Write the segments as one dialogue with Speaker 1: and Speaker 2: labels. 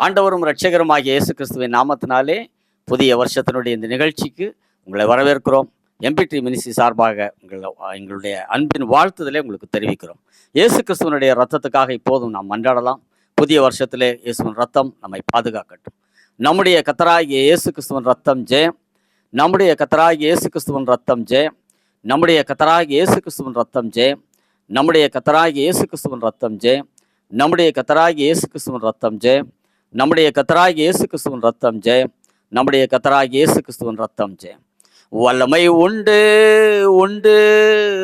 Speaker 1: ஆண்டவரும் இரட்சகருமாகிய இயேசு கிறிஸ்துவின் நாமத்தினாலே புதிய வருஷத்தினுடைய இந்த நிகழ்ச்சிக்கு உங்களை வரவேற்கிறோம். எம்பிடி மினிஸ்ட்ரி சார்பாக எங்களுடைய அன்பின் வாழ்த்துதலை உங்களுக்கு தெரிவிக்கிறோம். இயேசு கிறிஸ்துவனுடைய ரத்தத்துக்காக இப்போதும் நாம் மன்றாடலாம். புதிய வருஷத்திலே இயேசுவின் ரத்தம் நம்மை பாதுகாக்கட்டும். நம்முடைய கர்த்தராகிய இயேசு கிறிஸ்துவின் ரத்தம் ஜெயம். நம்முடைய கர்த்தராகிய இயேசு கிறிஸ்துவின் ரத்தம் ஜெயம். நம்முடைய கர்த்தராகிய இயேசு கிறிஸ்துவின் ரத்தம் ஜெயம். நம்முடைய கர்த்தராகிய இயேசு கிறிஸ்துவின் ரத்தம் ஜெயம். நம்முடைய கர்த்தராகிய இயேசு கிறிஸ்துவின் ரத்தம் ஜெயம். நம்முடைய கர்த்தராகிய இயேசு கிறிஸ்துவின் ரத்தம் ஜெயம். நம்முடைய கர்த்தராகிய இயேசு கிறிஸ்துவின் ரத்தம் ஜெயம். வல்லமை உண்டு உண்டு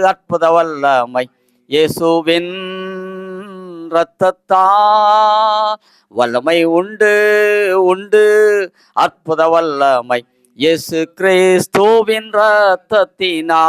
Speaker 1: அற்புத வல்லமை இயேசுவின் ரத்தத்தால். வல்லமை உண்டு உண்டு அற்புத வல்லமை இயேசு கிறிஸ்துவின் ரத்தத்தினால்.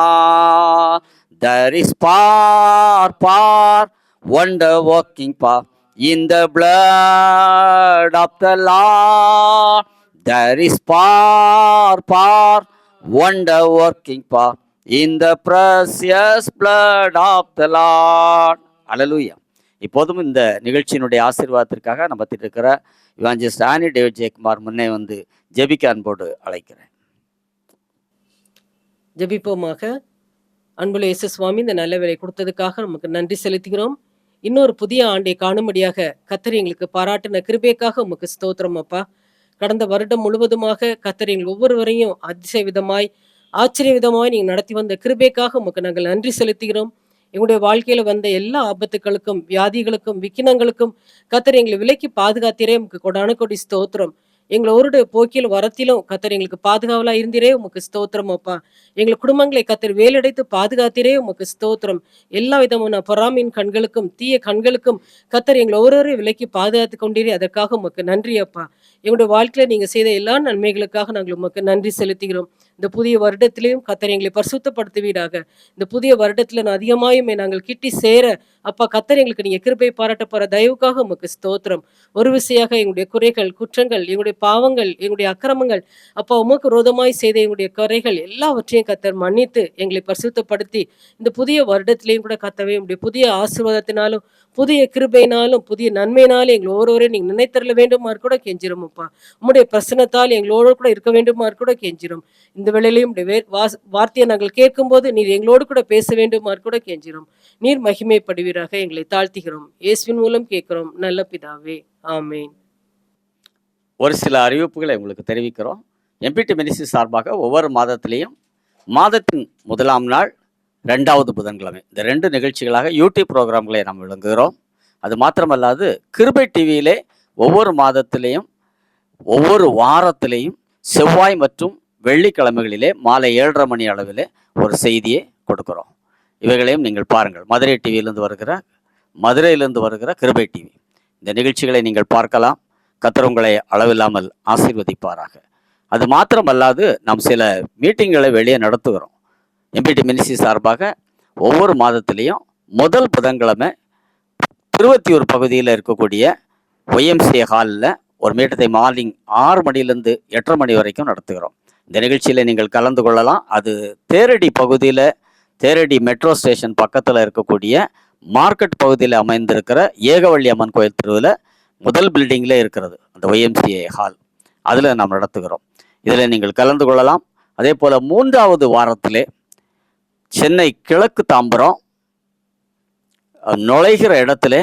Speaker 1: There is power, wonder working power in the blood of the Lord. There is power, wonder working power in the precious blood of the Lord. Hallelujah. இப்போதும் இந்த நிகழ்ச்சியினுடைய ஆசீர்வாதத்திற்காக நம்ம இருக்கிற இவாஞ்சலிஸ்ட் ஆனி டேவிட் ஜெயக்குமார் முன்னே வந்து ஜெபிக்க அன்போடு அழைக்கிறேன்.
Speaker 2: ஜெபிப்போமாக. அன்புள்ள இயேசு சுவாமி, இந்த நல்ல வேலை கொடுத்ததுக்காக நமக்கு நன்றி செலுத்துகிறோம். இன்னொரு புதிய ஆண்டை காணும்படியாக கர்த்தர் எங்களுக்கு பாராட்டின கிருபைக்காக உமக்கு ஸ்தோத்திரம் அப்பா. கடந்த வருடம் முழுவதுமாக கர்த்தர் எங்கள் ஒவ்வொருவரையும் அதிசய விதமாய் ஆச்சரிய விதமாய் நீங்கள் நடத்தி வந்த கிருபைக்காக உமக்கு நாங்கள் நன்றி செலுத்துகிறோம். எங்களுடைய வாழ்க்கையில வந்த எல்லா ஆபத்துக்களுக்கும் வியாதிகளுக்கும் விக்கினங்களுக்கும் கர்த்தர் எங்களை விலக்கி பாதுகாத்தீரே, உமக்கு கொடான கொடி ஸ்தோத்திரம். எங்களை ஒரு போக்கிலும் வரத்திலும் கர்த்தர் எங்களுக்கு பாதுகாவலா இருந்தீரே, உமக்கு ஸ்தோத்திரம் அப்பா. எங்கள் குடும்பங்களை கர்த்தர் வேலடைத்து பாதுகாத்தீரே, உமக்கு ஸ்தோத்திரம். எல்லா விதமான பொறாமையின் கண்களுக்கும் தீய கண்களுக்கும் கர்த்தர் எங்களை ஒருவரையும் விலக்கி பாதுகாத்து கொண்டீரே, அதற்காக உமக்கு நன்றி அப்பா. எங்களுடைய வாழ்க்கையில நீங்க செய்த எல்லா நன்மைகளுக்காக நாங்கள் உமக்கு நன்றி செலுத்துகிறோம். இந்த புதிய வருடத்திலையும் கர்த்தர் எங்களை பரிசுத்தப்படுத்துவீராக. இந்த புதிய வருடத்துல அதிகமாயுமே நாங்கள் கிட்டி சேர அப்பா கர்த்தர் எங்களுக்கு நீங்க கிருபை பாராட்ட போற தயவுக்காக உமக்கு ஸ்தோத்திரம். ஒரு விசையாக எங்களுடைய குறைகள் குற்றங்கள் எங்களுடைய பாவங்கள் எங்களுடைய அக்கிரமங்கள் அப்பா உமக்கு விரோதமாய் செய்த எங்களுடைய குறைகள் எல்லாவற்றையும் கர்த்தர் மன்னித்து எங்களை பரிசுத்தப்படுத்தி இந்த புதிய வருடத்திலையும் கூட கர்த்தவே உங்களுடைய புதிய ஆசீர்வாதத்தினாலும் புதிய கிருபையினாலும் புதிய நன்மையினாலும் எங்களை ஒவ்வொருவரையும் நீங்க நினைத்தரல வேண்டுமாறு கூட கெஞ்சிரும் அப்பா. உம்முடைய பிரசன்னத்தால் எங்களோடு கூட இருக்க வேண்டுமாறு கூட கெஞ்சிரும். இந்த வேளையிலையும் வார்த்தையை நாங்கள் கேட்கும் போது நீர் எங்களோடு கூட பேச வேண்டுமாறு கூட கெஞ்சிரும். நீர் மகிமைப்படுவீராக. எங்களை தாழ்த்துகிறோம். இயேசுவின் மூலம் கேட்கிறோம் நல்ல பிதாவே, ஆமேன்.
Speaker 1: ஒரு சில அறிவிப்புகளை உங்களுக்கு தெரிவிக்கிறோம். எம்பிடி மினிஸ்ட்ரி சார்பாக ஒவ்வொரு மாதத்திலையும் மாதத்தின் முதலாம் நாள் 2வது புதன்கிழமை இந்த 2 நிகழ்ச்சிகளாக யூடியூப் ப்ரோக்ராம்களை நாம் விளங்குகிறோம். அது மாத்திரமல்லாது கிருபை டிவியிலே ஒவ்வொரு மாதத்திலையும் ஒவ்வொரு வாரத்திலையும் செவ்வாய் மற்றும் வெள்ளிக்கிழமைகளிலே மாலை 7:30 மணி அளவிலே ஒரு செய்தியை கொடுக்கிறோம். இவைகளையும் நீங்கள் பாருங்கள். மதுரையிலிருந்து வருகிற கிருபை டிவி இந்த நிகழ்ச்சிகளை நீங்கள் பார்க்கலாம். கர்த்தர் உங்களை அளவில்லாமல் ஆசீர்வதிப்பாராக. அது மாத்திரமல்லாது நாம் சில மீட்டிங்களை வெளியே நடத்துகிறோம். எம்பிடி மினிஸ்ட்ரி சார்பாக ஒவ்வொரு மாதத்திலையும் முதல் புதன்கிழமை திருவத்தியூர் பகுதியில் இருக்கக்கூடிய YMCA ஹாலில் ஒரு மீட்டத்தை மார்னிங் 6 மணிலேருந்து 8:30 மணி வரைக்கும் நடத்துகிறோம். இந்த நிகழ்ச்சியில் நீங்கள் கலந்து கொள்ளலாம். அது தேரடி பகுதியில், தேரடி மெட்ரோ ஸ்டேஷன் பக்கத்தில் இருக்கக்கூடிய மார்க்கெட் பகுதியில் அமைந்திருக்கிற ஏகவள்ளி அம்மன் கோயில் தெருவில் முதல் பில்டிங்கில் இருக்கிறது அந்த YMCA ஹால். அதில் நாம் நடத்துகிறோம். இதில் நீங்கள் கலந்து கொள்ளலாம். அதே போல் 3வது வாரத்திலே சென்னை கிழக்கு தாம்பரம் நுழைகிற இடத்துல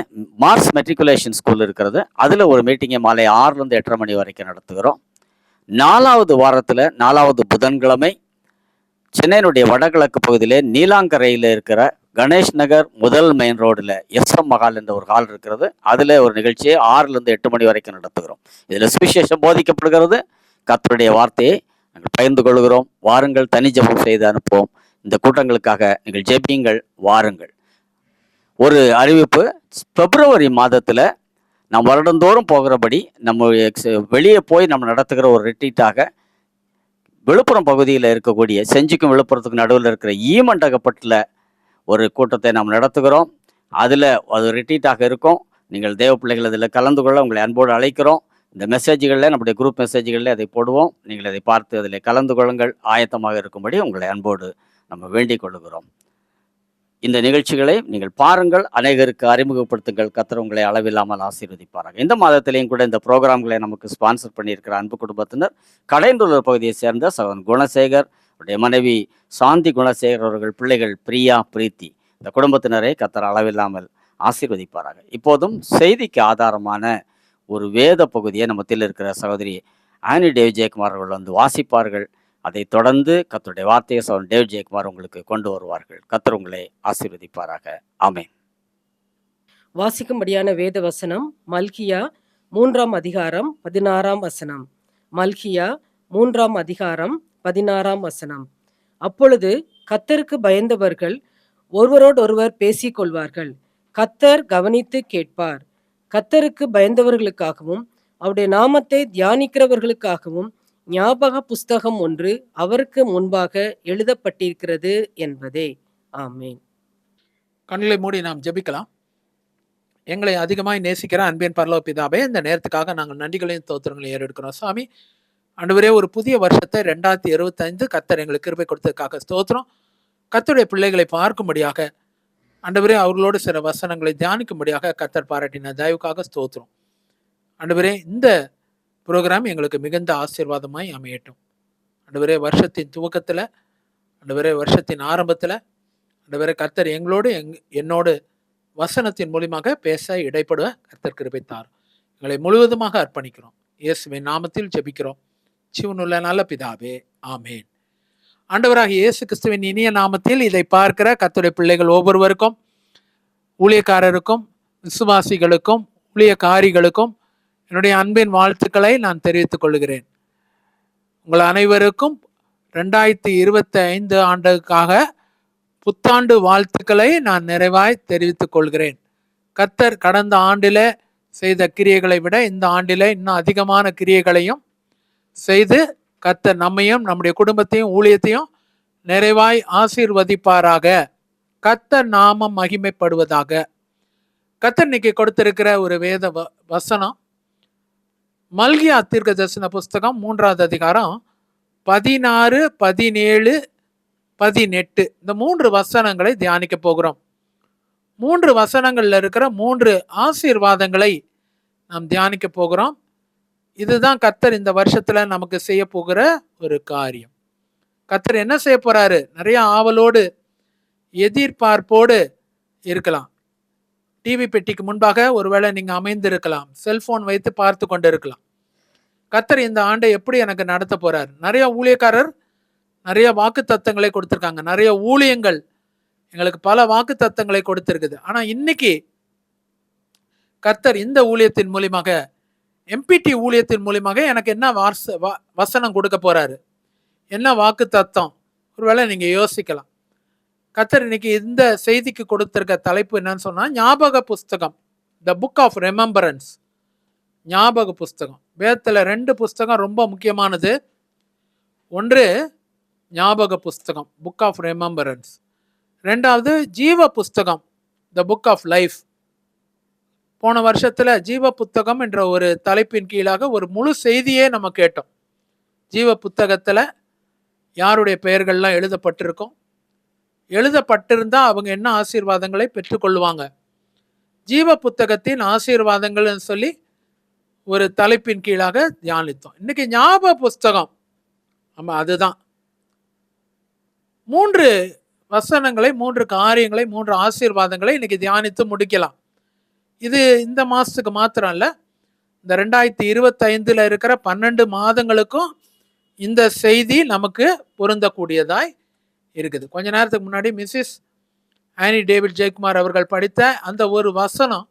Speaker 1: மார்ஸ் மெட்ரிகுலேஷன் ஸ்கூல் இருக்கிறது. அதில் ஒரு மீட்டிங்கை மாலை 6லேருந்து 8:30 மணி வரைக்கும் நடத்துகிறோம். 4வது வாரத்தில் 4வது புதன்கிழமை சென்னையினுடைய வடகிழக்கு பகுதியிலே நீலாங்கரையில் இருக்கிற கணேஷ் நகர் முதல் மெயின் ரோடில் SM மஹால் என்ற ஒரு ஹால் இருக்கிறது. அதில் ஒரு நிகழ்ச்சியை 6லேருந்து 8 மணி வரைக்கும் நடத்துகிறோம். இதில் சுவிசேஷம் போதிக்கப்படுகிறது. கர்த்தருடைய வார்த்தையை நாங்கள் பகிர்ந்து கொள்கிறோம். வாருங்கள், தனி ஜெபம் செய்து அனுப்புவோம். இந்த கூட்டங்களுக்காக நீங்கள் ஜெபியுங்கள், வாருங்கள். ஒரு அறிவிப்பு, பிப்ரவரி மாதத்தில் நாம் வருடந்தோறும் போகிறபடி நம்ம வெளியே போய் நம்ம நடத்துகிற ஒரு ரிட்ரீட்டாக விழுப்புரம் பகுதியில் இருக்கக்கூடிய செஞ்சிக்கும் விழுப்புரத்துக்கு நடுவில் இருக்கிற ஈமண்டகப்பட்டில் ஒரு கூட்டத்தை நாம் நடத்துகிறோம். அதில் அது ரிட்ரீட்டாக இருக்கும். நீங்கள் தேவ பிள்ளைகள் அதில் கலந்து கொள்ள உங்களை அன்போடு அழைக்கிறோம். இந்த மெசேஜ்களில், நம்முடைய குரூப் மெசேஜ்களில் அதை போடுவோம். நீங்கள் அதை பார்த்து அதில் கலந்து கொள்ளுங்கள். ஆயத்தமாக இருக்கும்படி உங்களை அன்போடு நம்ம வேண்டிக் கொள்ளுகிறோம். இந்த நிகழ்ச்சிகளை நீங்கள் பாருங்கள், அநேகருக்கு அறிமுகப்படுத்துங்கள். கர்த்தர் உங்களை அளவில்லாமல் ஆசீர்வதிப்பாராக. இந்த மாதத்திலேயும் கூட இந்த புரோகிராம்களை நமக்கு ஸ்பான்சர் பண்ணியிருக்கிற அன்பு குடும்பத்தினர், கடையநல்லூர் பகுதியை சேர்ந்த சகோதரன் குணசேகர், அவருடைய மனைவி சாந்தி குணசேகர் அவர்கள், பிள்ளைகள் பிரியா, பிரீத்தி, இந்த குடும்பத்தினரை கர்த்தர் அளவில்லாமல் ஆசீர்வதிப்பாராக. இப்போதும் செய்திக்கு ஆதாரமான ஒரு வேத பகுதியை நம்ம மத்தியில் இருக்கிற சகோதரி ஆனி டேவ் ஜெயக்குமார் அவர்கள் வந்து வாசிப்பார்கள். அதைத் தொடர்ந்து கர்த்தருடைய வார்த்தையை சகோதரன் டேவ் ஜெயக்குமார் உங்களுக்கு கொண்டு வருவார்கள். கர்த்தர் உங்களை ஆசீர்வதிப்பாராக. ஆமென்.
Speaker 2: வாசிக்கும்படியான வேத வசனம் மல்கியா 3ஆம் அதிகாரம் 16ஆம் வசனம். மல்கியா 3ஆம் அதிகாரம் 16ஆம் வசனம். அப்பொழுது கர்த்தருக்கு பயந்தவர்கள் ஒருவரோடொருவர் பேசிக் கொள்வார்கள். கர்த்தர் கவனித்து கேட்பார். கர்த்தருக்கு பயந்தவர்களுக்காகவும் அவருடைய நாமத்தை தியானிக்கிறவர்களுக்காகவும் ஞாபக புஸ்தகம் ஒன்று அவருக்கு முன்பாக எழுதப்பட்டிருக்கிறது என்பதே. ஆமென்.
Speaker 3: கண்களை மூடி நாம் ஜெபிக்கலாம். எங்களை அதிகமாய் நேசிக்கிற அன்பின் பரலோக பிதாவே, இந்த நேரத்துக்காக நாங்கள் நன்றிகளையும் ஸ்தோத்திரங்களையும் ஏறெடுக்கிறோம். சாமி ஆண்டவரே, ஒரு புதிய வருஷத்தை 2025 கர்த்தர் எங்களுக்கு கிருபை கொடுத்ததுக்காக ஸ்தோத்திரம். கர்த்தருடைய பிள்ளைகளை பார்க்கும்படியாக ஆண்டவரே, அவர்களோடு சில வசனங்களை தியானிக்கும்படியாக கர்த்தர் பாராட்டின தயவுக்காக ஸ்தோத்திரம். ஆண்டவரே, இந்த புரோகிராம் எங்களுக்கு மிகுந்த ஆசீர்வாதமாய் அமையட்டும். ஆண்டவரே, வருஷத்தின் துவக்கத்தில், ஆண்டவரே வருஷத்தின் ஆரம்பத்தில், ஆண்டவரே கர்த்தர் எங்களோடு என்னோடு வசனத்தின் மூலியமாக பேச இடைப்படுவ கர்த்தர் கிருபைத்தார். எங்களை முழுவதுமாக அர்ப்பணிக்கிறோம். இயேசுவின் நாமத்தில் ஜெபிக்கிறோம் ஜீவனுள்ள நல்ல பிதாவே, ஆமேன். ஆண்டவராகிய இயேசு கிறிஸ்துவின் இனிய நாமத்தில் இதை பார்க்கிற கர்த்தருடைய பிள்ளைகள் ஒவ்வொருவருக்கும், ஊழியக்காரருக்கும், விசுவாசிகளுக்கும், ஊழியக்காரிகளுக்கும் என்னுடைய அன்பின் வாழ்த்துக்களை நான் தெரிவித்துக் கொள்கிறேன். உங்கள் அனைவருக்கும் 2025 ஆண்டுக்காக புத்தாண்டு வாழ்த்துக்களை நான் நிறைவாய் தெரிவித்துக் கொள்கிறேன். கர்த்தர் கடந்த ஆண்டில செய்த கிரியைகளை விட இந்த ஆண்டில இன்னும் அதிகமான கிரியைகளையும் செய்து கர்த்தர் நம்மையும் நம்முடைய குடும்பத்தையும் ஊழியத்தையும் நிறைவாய் ஆசீர்வதிப்பாராக. கர்த்தர் நாமம் மகிமைப்படுவதாக. கர்த்தர் இன்னைக்கு கொடுத்திருக்கிற ஒரு வேத வசனம் மல்கியா தீர்க்கதரிசன புஸ்தகம் 3ஆவது அதிகாரம் 16, 17, 18 இந்த 3 வசனங்களை தியானிக்க போகிறோம். 3 வசனங்கள்ல இருக்கிற 3 ஆசீர்வாதங்களை நாம் தியானிக்க போகிறோம். இதுதான் கர்த்தர் இந்த வருஷத்துல நமக்கு செய்ய போகிற ஒரு காரியம். கர்த்தர் என்ன செய்ய போறாரு? நிறைய ஆவலோடு எதிர்பார்ப்போடு இருக்கலாம். டிவி பெட்டிக்கு முன்பாக ஒருவேளை நீங்க அமைந்திருக்கலாம், செல்போன் வைத்து பார்த்து கொண்டு இருக்கலாம். கர்த்தர் இந்த ஆண்டை எப்படி எனக்கு நடத்த போறார்? நிறைய ஊழியக்காரர் நிறைய வாக்கு தத்தங்களை கொடுத்திருக்காங்க. நிறைய ஊழியங்கள் எங்களுக்கு பல வாக்கு தத்தங்களை கொடுத்திருக்குது. ஆனா இன்னைக்கு கர்த்தர் இந்த ஊழியத்தின் மூலியமாக, எம்பிடி ஊழியத்தின் மூலியமாக எனக்கு என்ன வசனம் கொடுக்க போறாரு, என்ன வாக்கு தத்தம்? ஒருவேளை நீங்க யோசிக்கலாம். கர்த்தர் இன்னைக்கு இந்த செய்திக்கு கொடுத்திருக்க தலைப்பு என்னன்னு சொன்னா ஞாபக புஸ்தகம், த புக் ஆஃப் ரெமெம்பரன்ஸ். ஞாபக புஸ்தகம். வேதத்துல 2 புஸ்தகம் ரொம்ப முக்கியமானது. ஒன்று ஞாபக புஸ்தகம், புக் ஆஃப் ரெமெம்பரன்ஸ். 2வது ஜீவ புஸ்தகம், த புக் ஆஃப் லைஃப். போன வருஷத்துல ஜீவ புத்தகம் என்ற ஒரு தலைப்பின் கீழாக ஒரு முழு செய்தியே நம்ம கேட்டோம். ஜீவ புத்தகத்துல யாருடைய பெயர்கள்லாம் எழுதப்பட்டிருக்கும், எழுதப்பட்டிருந்தா அவங்க என்ன ஆசீர்வாதங்களை பெற்றுக்கொள்வாங்க, ஜீவ புத்தகத்தின் ஆசீர்வாதங்கள்னு சொல்லி ஒரு தலைப்பின் கீழாக தியானித்தோம். இன்னைக்கு ஞாபக புஸ்தகம், ஆமா அதுதான். 3 வசனங்களை, 3 காரியங்களை, 3 ஆசீர்வாதங்களை இன்னைக்கு தியானித்து முடிக்கலாம். இது இந்த மாசத்துக்கு மாத்திரம் இல்ல, இந்த 2025 இருக்கிற 12 மாதங்களுக்கும் இந்த செய்தி நமக்கு பொருந்தக்கூடியதாய் இருக்குது. கொஞ்ச நேரத்துக்கு முன்னாடி மிஸ்ஸஸ் ஆனி டேவிட் ஜெயக்குமார் அவர்கள் படித்த அந்த ஒரு வசனம்,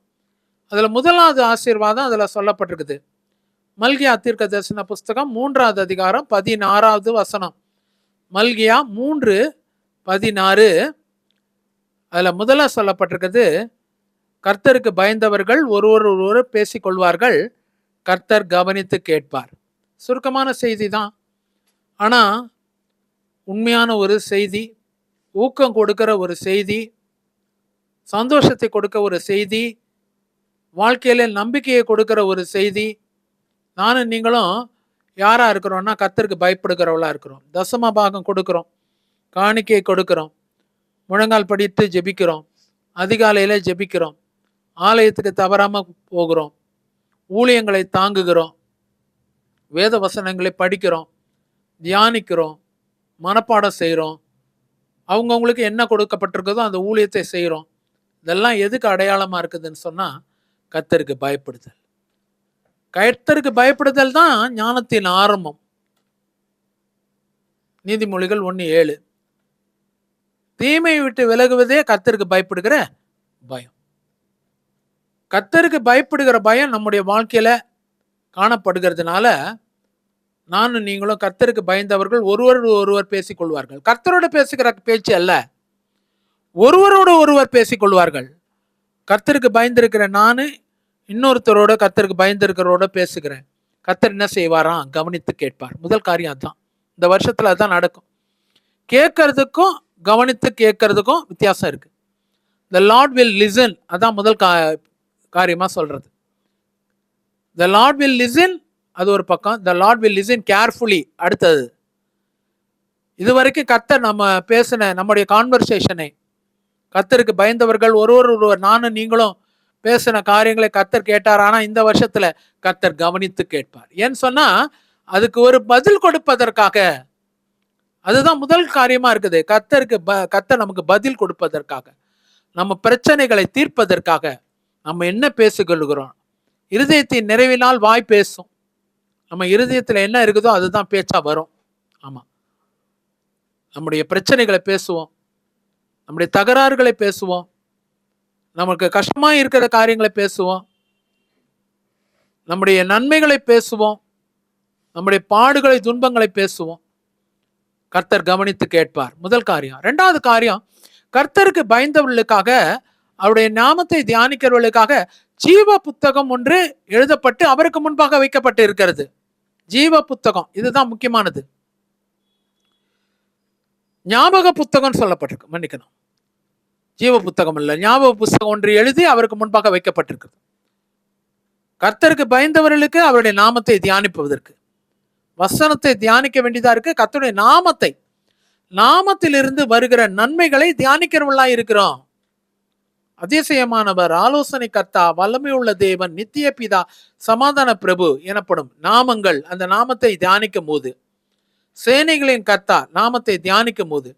Speaker 3: அதுல முதலாவது ஆசீர்வாதம் அதுல சொல்லப்பட்டிருக்குது. மல்கியா தீர்க்கதரிசன புஸ்தகம் 3ஆவது அதிகாரம் 16வது வசனம். மல்கியா 3:16 அதுல முதல்ல சொல்லப்பட்டிருக்குது, கர்த்தருக்கு பயந்தவர்கள் ஒருவர் பேசிக்கொள்வார்கள், கர்த்தர் கவனித்து கேட்பார். சுருக்கமான செய்தி தான், ஆனா உண்மையான ஒரு செய்தி, ஊக்கம் கொடுக்கிற ஒரு செய்தி, சந்தோஷத்தை கொடுக்க ஒரு செய்தி, வாழ்க்கையில நம்பிக்கையை கொடுக்கிற ஒரு செய்தி. நானும் நீங்களும் யாரா இருக்கிறோம்னா கர்த்தருக்கு பயப்படுகிறவளா இருக்கிறோம். தசம பாகம் கொடுக்கிறோம், காணிக்கை கொடுக்கிறோம், முழங்கால் படிட்டு ஜெபிக்கிறோம், அதிகாலையில ஜெபிக்கிறோம், ஆலயத்துக்கு தவறாம போகிறோம், ஊழியங்களை தாங்குகிறோம், வேத வசனங்களை படிக்கிறோம், தியானிக்கிறோம், மனப்பாடம் செய்கிறோம், அவங்கவுங்களுக்கு என்ன கொடுக்கப்பட்டிருக்கிறதோ அந்த ஊழியத்தை செய்கிறோம். இதெல்லாம் எதுக்கு அடையாளமாக இருக்குதுன்னு சொன்னால் கர்த்தருக்கு பயப்படுதல். கர்த்தருக்கு பயப்படுதல் தான் ஞானத்தின் ஆரம்பம். நீதிமொழிகள் 1:7. தீமையை விட்டு விலகுவதே கர்த்தருக்கு பயப்படுகிற பயம். கர்த்தருக்கு பயப்படுகிற பயம் நம்முடைய வாழ்க்கையில காணப்படுகிறதுனால நானும் நீங்களும் கர்த்தருக்கு பயந்தவர்கள் ஒருவர் பேசிக்கொள்வார்கள். கர்த்தரோட பேசுகிற பேச்சு அல்ல, ஒருவரோடு ஒருவர் பேசிக்கொள்வார்கள். கர்த்தருக்கு பயந்திருக்கிற நானு இன்னொருத்தரோட கர்த்தருக்கு பயந்திருக்கிறோட பேசுகிறேன். கர்த்தர் என்ன செய்வாராம்? கவனித்து கேட்பார். முதல் காரியம் அதுதான். இந்த வருஷத்துல அதுதான் நடக்கும். கேட்கறதுக்கும் கவனித்து கேட்கறதுக்கும் வித்தியாசம் இருக்கு. The Lord will listen. அதான் முதல் காரியமா சொல்றது. The Lord will listen, அது ஒரு பக்கம். The Lord will listen carefully அடுத்தது. இதுவரைக்கும் கர்த்தர் நம்ம பேசின நம்முடைய கான்வர்சேஷனை, கர்த்தருக்கு பயந்தவர்கள் ஒருவர் நானும் நீங்களும் பேசின காரியங்களை கர்த்தர் கேட்டார். ஆனா இந்த வருஷத்துல கர்த்தர் கவனித்து கேட்பார். ஏன்னு சொன்னா அதுக்கு ஒரு பதில் கொடுப்பதற்காக. அதுதான் முதல் காரியமா இருக்குது. கர்த்தர் நமக்கு பதில் கொடுப்பதற்காக, நம்ம பிரச்சனைகளை தீர்ப்பதற்காக நம்ம என்ன பேசிக்கொள்கிறோம். இருதயத்தின் நிறைவினால் வாய் பேசும். நம்ம இருதயத்துல என்ன இருக்குதோ அதுதான் பேச்சா வரும். ஆமா, நம்முடைய பிரச்சனைகளை பேசுவோம், நம்முடைய தகராறுகளை பேசுவோம், நமக்கு கஷ்டமா இருக்கிற காரியங்களை பேசுவோம், நம்முடைய நன்மைகளை பேசுவோம், நம்முடைய பாடுகளை துன்பங்களை பேசுவோம். கர்த்தர் கவனித்து கேட்பார். முதல் காரியம். இரண்டாவது காரியம், கர்த்தருக்கு பயந்தவர்களுக்காக, அவருடைய நாமத்தை தியானிக்கிறவர்களுக்காக ஜீவ புத்தகம் ஒன்று எழுதப்பட்டு அவருக்கு முன்பாக வைக்கப்பட்டு இருக்கிறது. ஜீவ புத்தகம், இதுதான் முக்கியமானது. ஞாபக புத்தகம் சொல்லப்பட்டிருக்கு, மன்னிக்கணும், ஜீவ புத்தகம் இல்ல, ஞாபக புத்தகம் ஒன்று எழுதி அவருக்கு முன்பாக வைக்கப்பட்டிருக்கிறது. கர்த்தருக்கு பயந்தவர்களுக்கு அவருடைய நாமத்தை தியானிப்பதற்கு, வசனத்தை தியானிக்க வேண்டியதா இருக்கு. கர்த்தருடைய நாமத்திலிருந்து வருகிற நன்மைகளை தியானிக்கிறவர்களா இருக்கிறோம். அதிசயமானவர், ஆலோசனை கர்த்தா, வல்லமை உள்ள தேவன், நித்திய பிதா, சமாதான பிரபு எனப்படும் நாமங்கள், அந்த நாமத்தை தியானிக்கும் போது, சேனைகளின் கர்த்தா நாமத்தை தியானிக்கும் போது,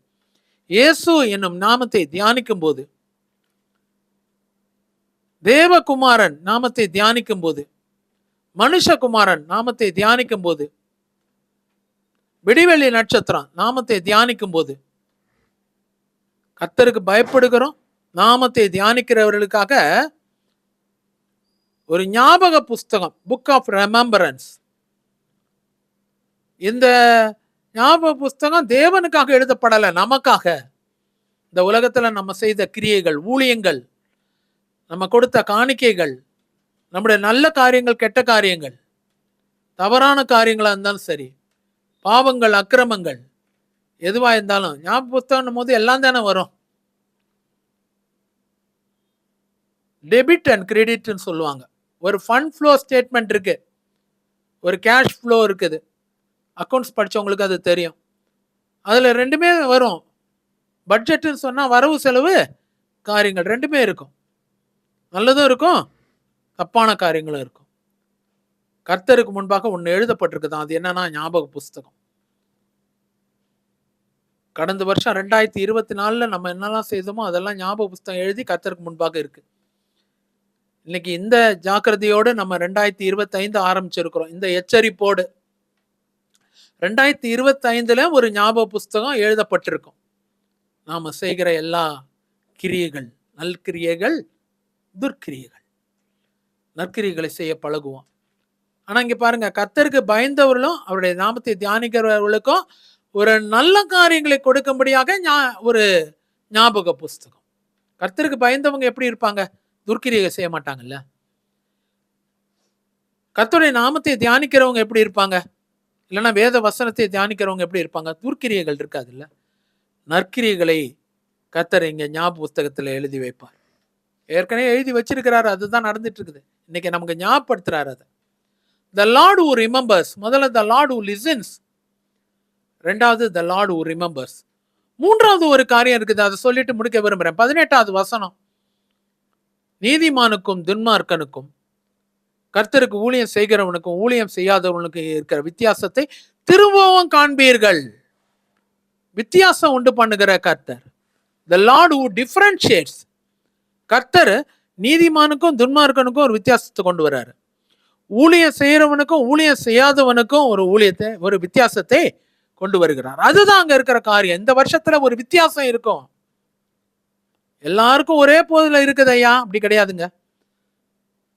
Speaker 3: இயேசு என்னும் நாமத்தை தியானிக்கும் போது, தேவகுமாரன் நாமத்தை தியானிக்கும் போது, மனுஷகுமாரன் நாமத்தை தியானிக்கும் போது, விடிவெள்ளி நட்சத்திரம் நாமத்தை தியானிக்கும் போது, கர்த்தருக்கு பயப்படுகிறோம். நாமத்தை தியானிக்கிறவர்களுக்காக ஒரு ஞாபக புஸ்தகம், புக் ஆஃப் ரெமெம்பரன்ஸ். இந்த ஞாபக புஸ்தகம் தேவனுக்காக எழுதப்படலை, நமக்காக. இந்த உலகத்துல நம்ம செய்த கிரியைகள், ஊழியங்கள், நம்ம கொடுத்த காணிக்கைகள், நம்முடைய நல்ல காரியங்கள், கெட்ட காரியங்கள், தவறான காரியங்களா இருந்தாலும் சரி, பாவங்கள், அக்கிரமங்கள் எதுவா இருந்தாலும் ஞாபக புஸ்தகம் போது எல்லாம் தானே வரும். டெபிட் அண்ட் கிரெடிட்னு சொல்லுவாங்க. ஒரு ஃபண்ட் ஃப்ளோ ஸ்டேட்மெண்ட் இருக்கு, ஒரு கேஷ் ஃப்ளோ இருக்குது. அக்கௌண்ட்ஸ் படிச்சவங்களுக்கு அது தெரியும். அதுல ரெண்டுமே வரும். பட்ஜெட்னு சொன்னா வரவு செலவு காரியங்கள் ரெண்டுமே இருக்கும். நல்லதும் இருக்கும், தப்பான காரியங்களும் இருக்கும். கர்த்தருக்கு முன்பாக ஒன்று எழுதப்பட்டிருக்குதான். அது என்னன்னா ஞாபக புஸ்தகம். கடந்த வருஷம் 2024 நம்ம என்னெல்லாம் செய்தோமோ அதெல்லாம் ஞாபக புஸ்தகம் எழுதி கர்த்தருக்கு முன்பாக இருக்கு. இன்னைக்கு இந்த ஜாக்கிரதையோடு நம்ம 2025 ஆரம்பிச்சிருக்கிறோம். இந்த எச்சரிப்போடு 2025 ஒரு ஞாபக புஸ்தகம் எழுதப்பட்டிருக்கும். நாம செய்கிற எல்லா கிரியைகள், நல்கிரியைகள், துர்க்கிரியைகள், நற்கிரியைகளை செய்ய பழகுவோம். ஆனா இங்க பாருங்க, கர்த்தருக்கு பயந்தவர்களும் அவருடைய நாமத்தை தியானிக்கிறவர்களுக்கும் ஒரு நல்ல காரியங்களை கொடுக்கும்படியாக ஒரு ஞாபக புஸ்தகம். கர்த்தருக்கு பயந்தவங்க எப்படி இருப்பாங்க? துர்க்கிரியை செய்ய மாட்டாங்கல்ல. கர்த்தருடைய நாமத்தை தியானிக்கிறவங்க எப்படி இருப்பாங்க? இல்லைன்னா வேத வசனத்தை தியானிக்கிறவங்க எப்படி இருப்பாங்க? துர்க்கிரியைகள் இருக்காது இல்ல. நற்கிரியைகளை கர்த்தர் இங்க ஞாபக புஸ்தகத்துல எழுதி வைப்பார். ஏற்கனவே எழுதி வச்சிருக்கிறாரு, அதுதான் நடந்துட்டு இருக்குது. இன்னைக்கு நமக்கு ஞாபகப்படுத்துறாரு அதை. The Lord who remembers. முதல்ல the Lord who listens, ரெண்டாவது the Lord who remembers. மூன்றாவது ஒரு காரியம் இருக்குது, அதை சொல்லிட்டு முடிக்க விரும்புறேன். 18வது வசனம், நீதிமானுக்கும் துன்மார்க்கனுக்கும் கர்த்தருக்கு ஊழியம் செய்கிறவனுக்கும் ஊழியம் செய்யாதவனுக்கு இருக்கிற வித்தியாசத்தை திரும்பவும் காண்பீர்கள். வித்தியாசம் உண்டு பண்ணுகிற கர்த்தர், the Lord who differentiates. கர்த்தர் நீதிமானுக்கும் துன்மார்க்கனுக்கும் ஒரு வித்தியாசத்தை கொண்டு வர்றாரு. ஊழியம் செய்யறவனுக்கும் ஊழியம் செய்யாதவனுக்கும் ஒரு வித்தியாசத்தை கொண்டு வருகிறார். அதுதான் அங்க இருக்கிற காரியம். இந்த வருஷத்துல ஒரு வித்தியாசம் இருக்கும். எல்லாருக்கும் ஒரே போதுல இருக்குது ஐயா, அப்படி கிடையாதுங்க.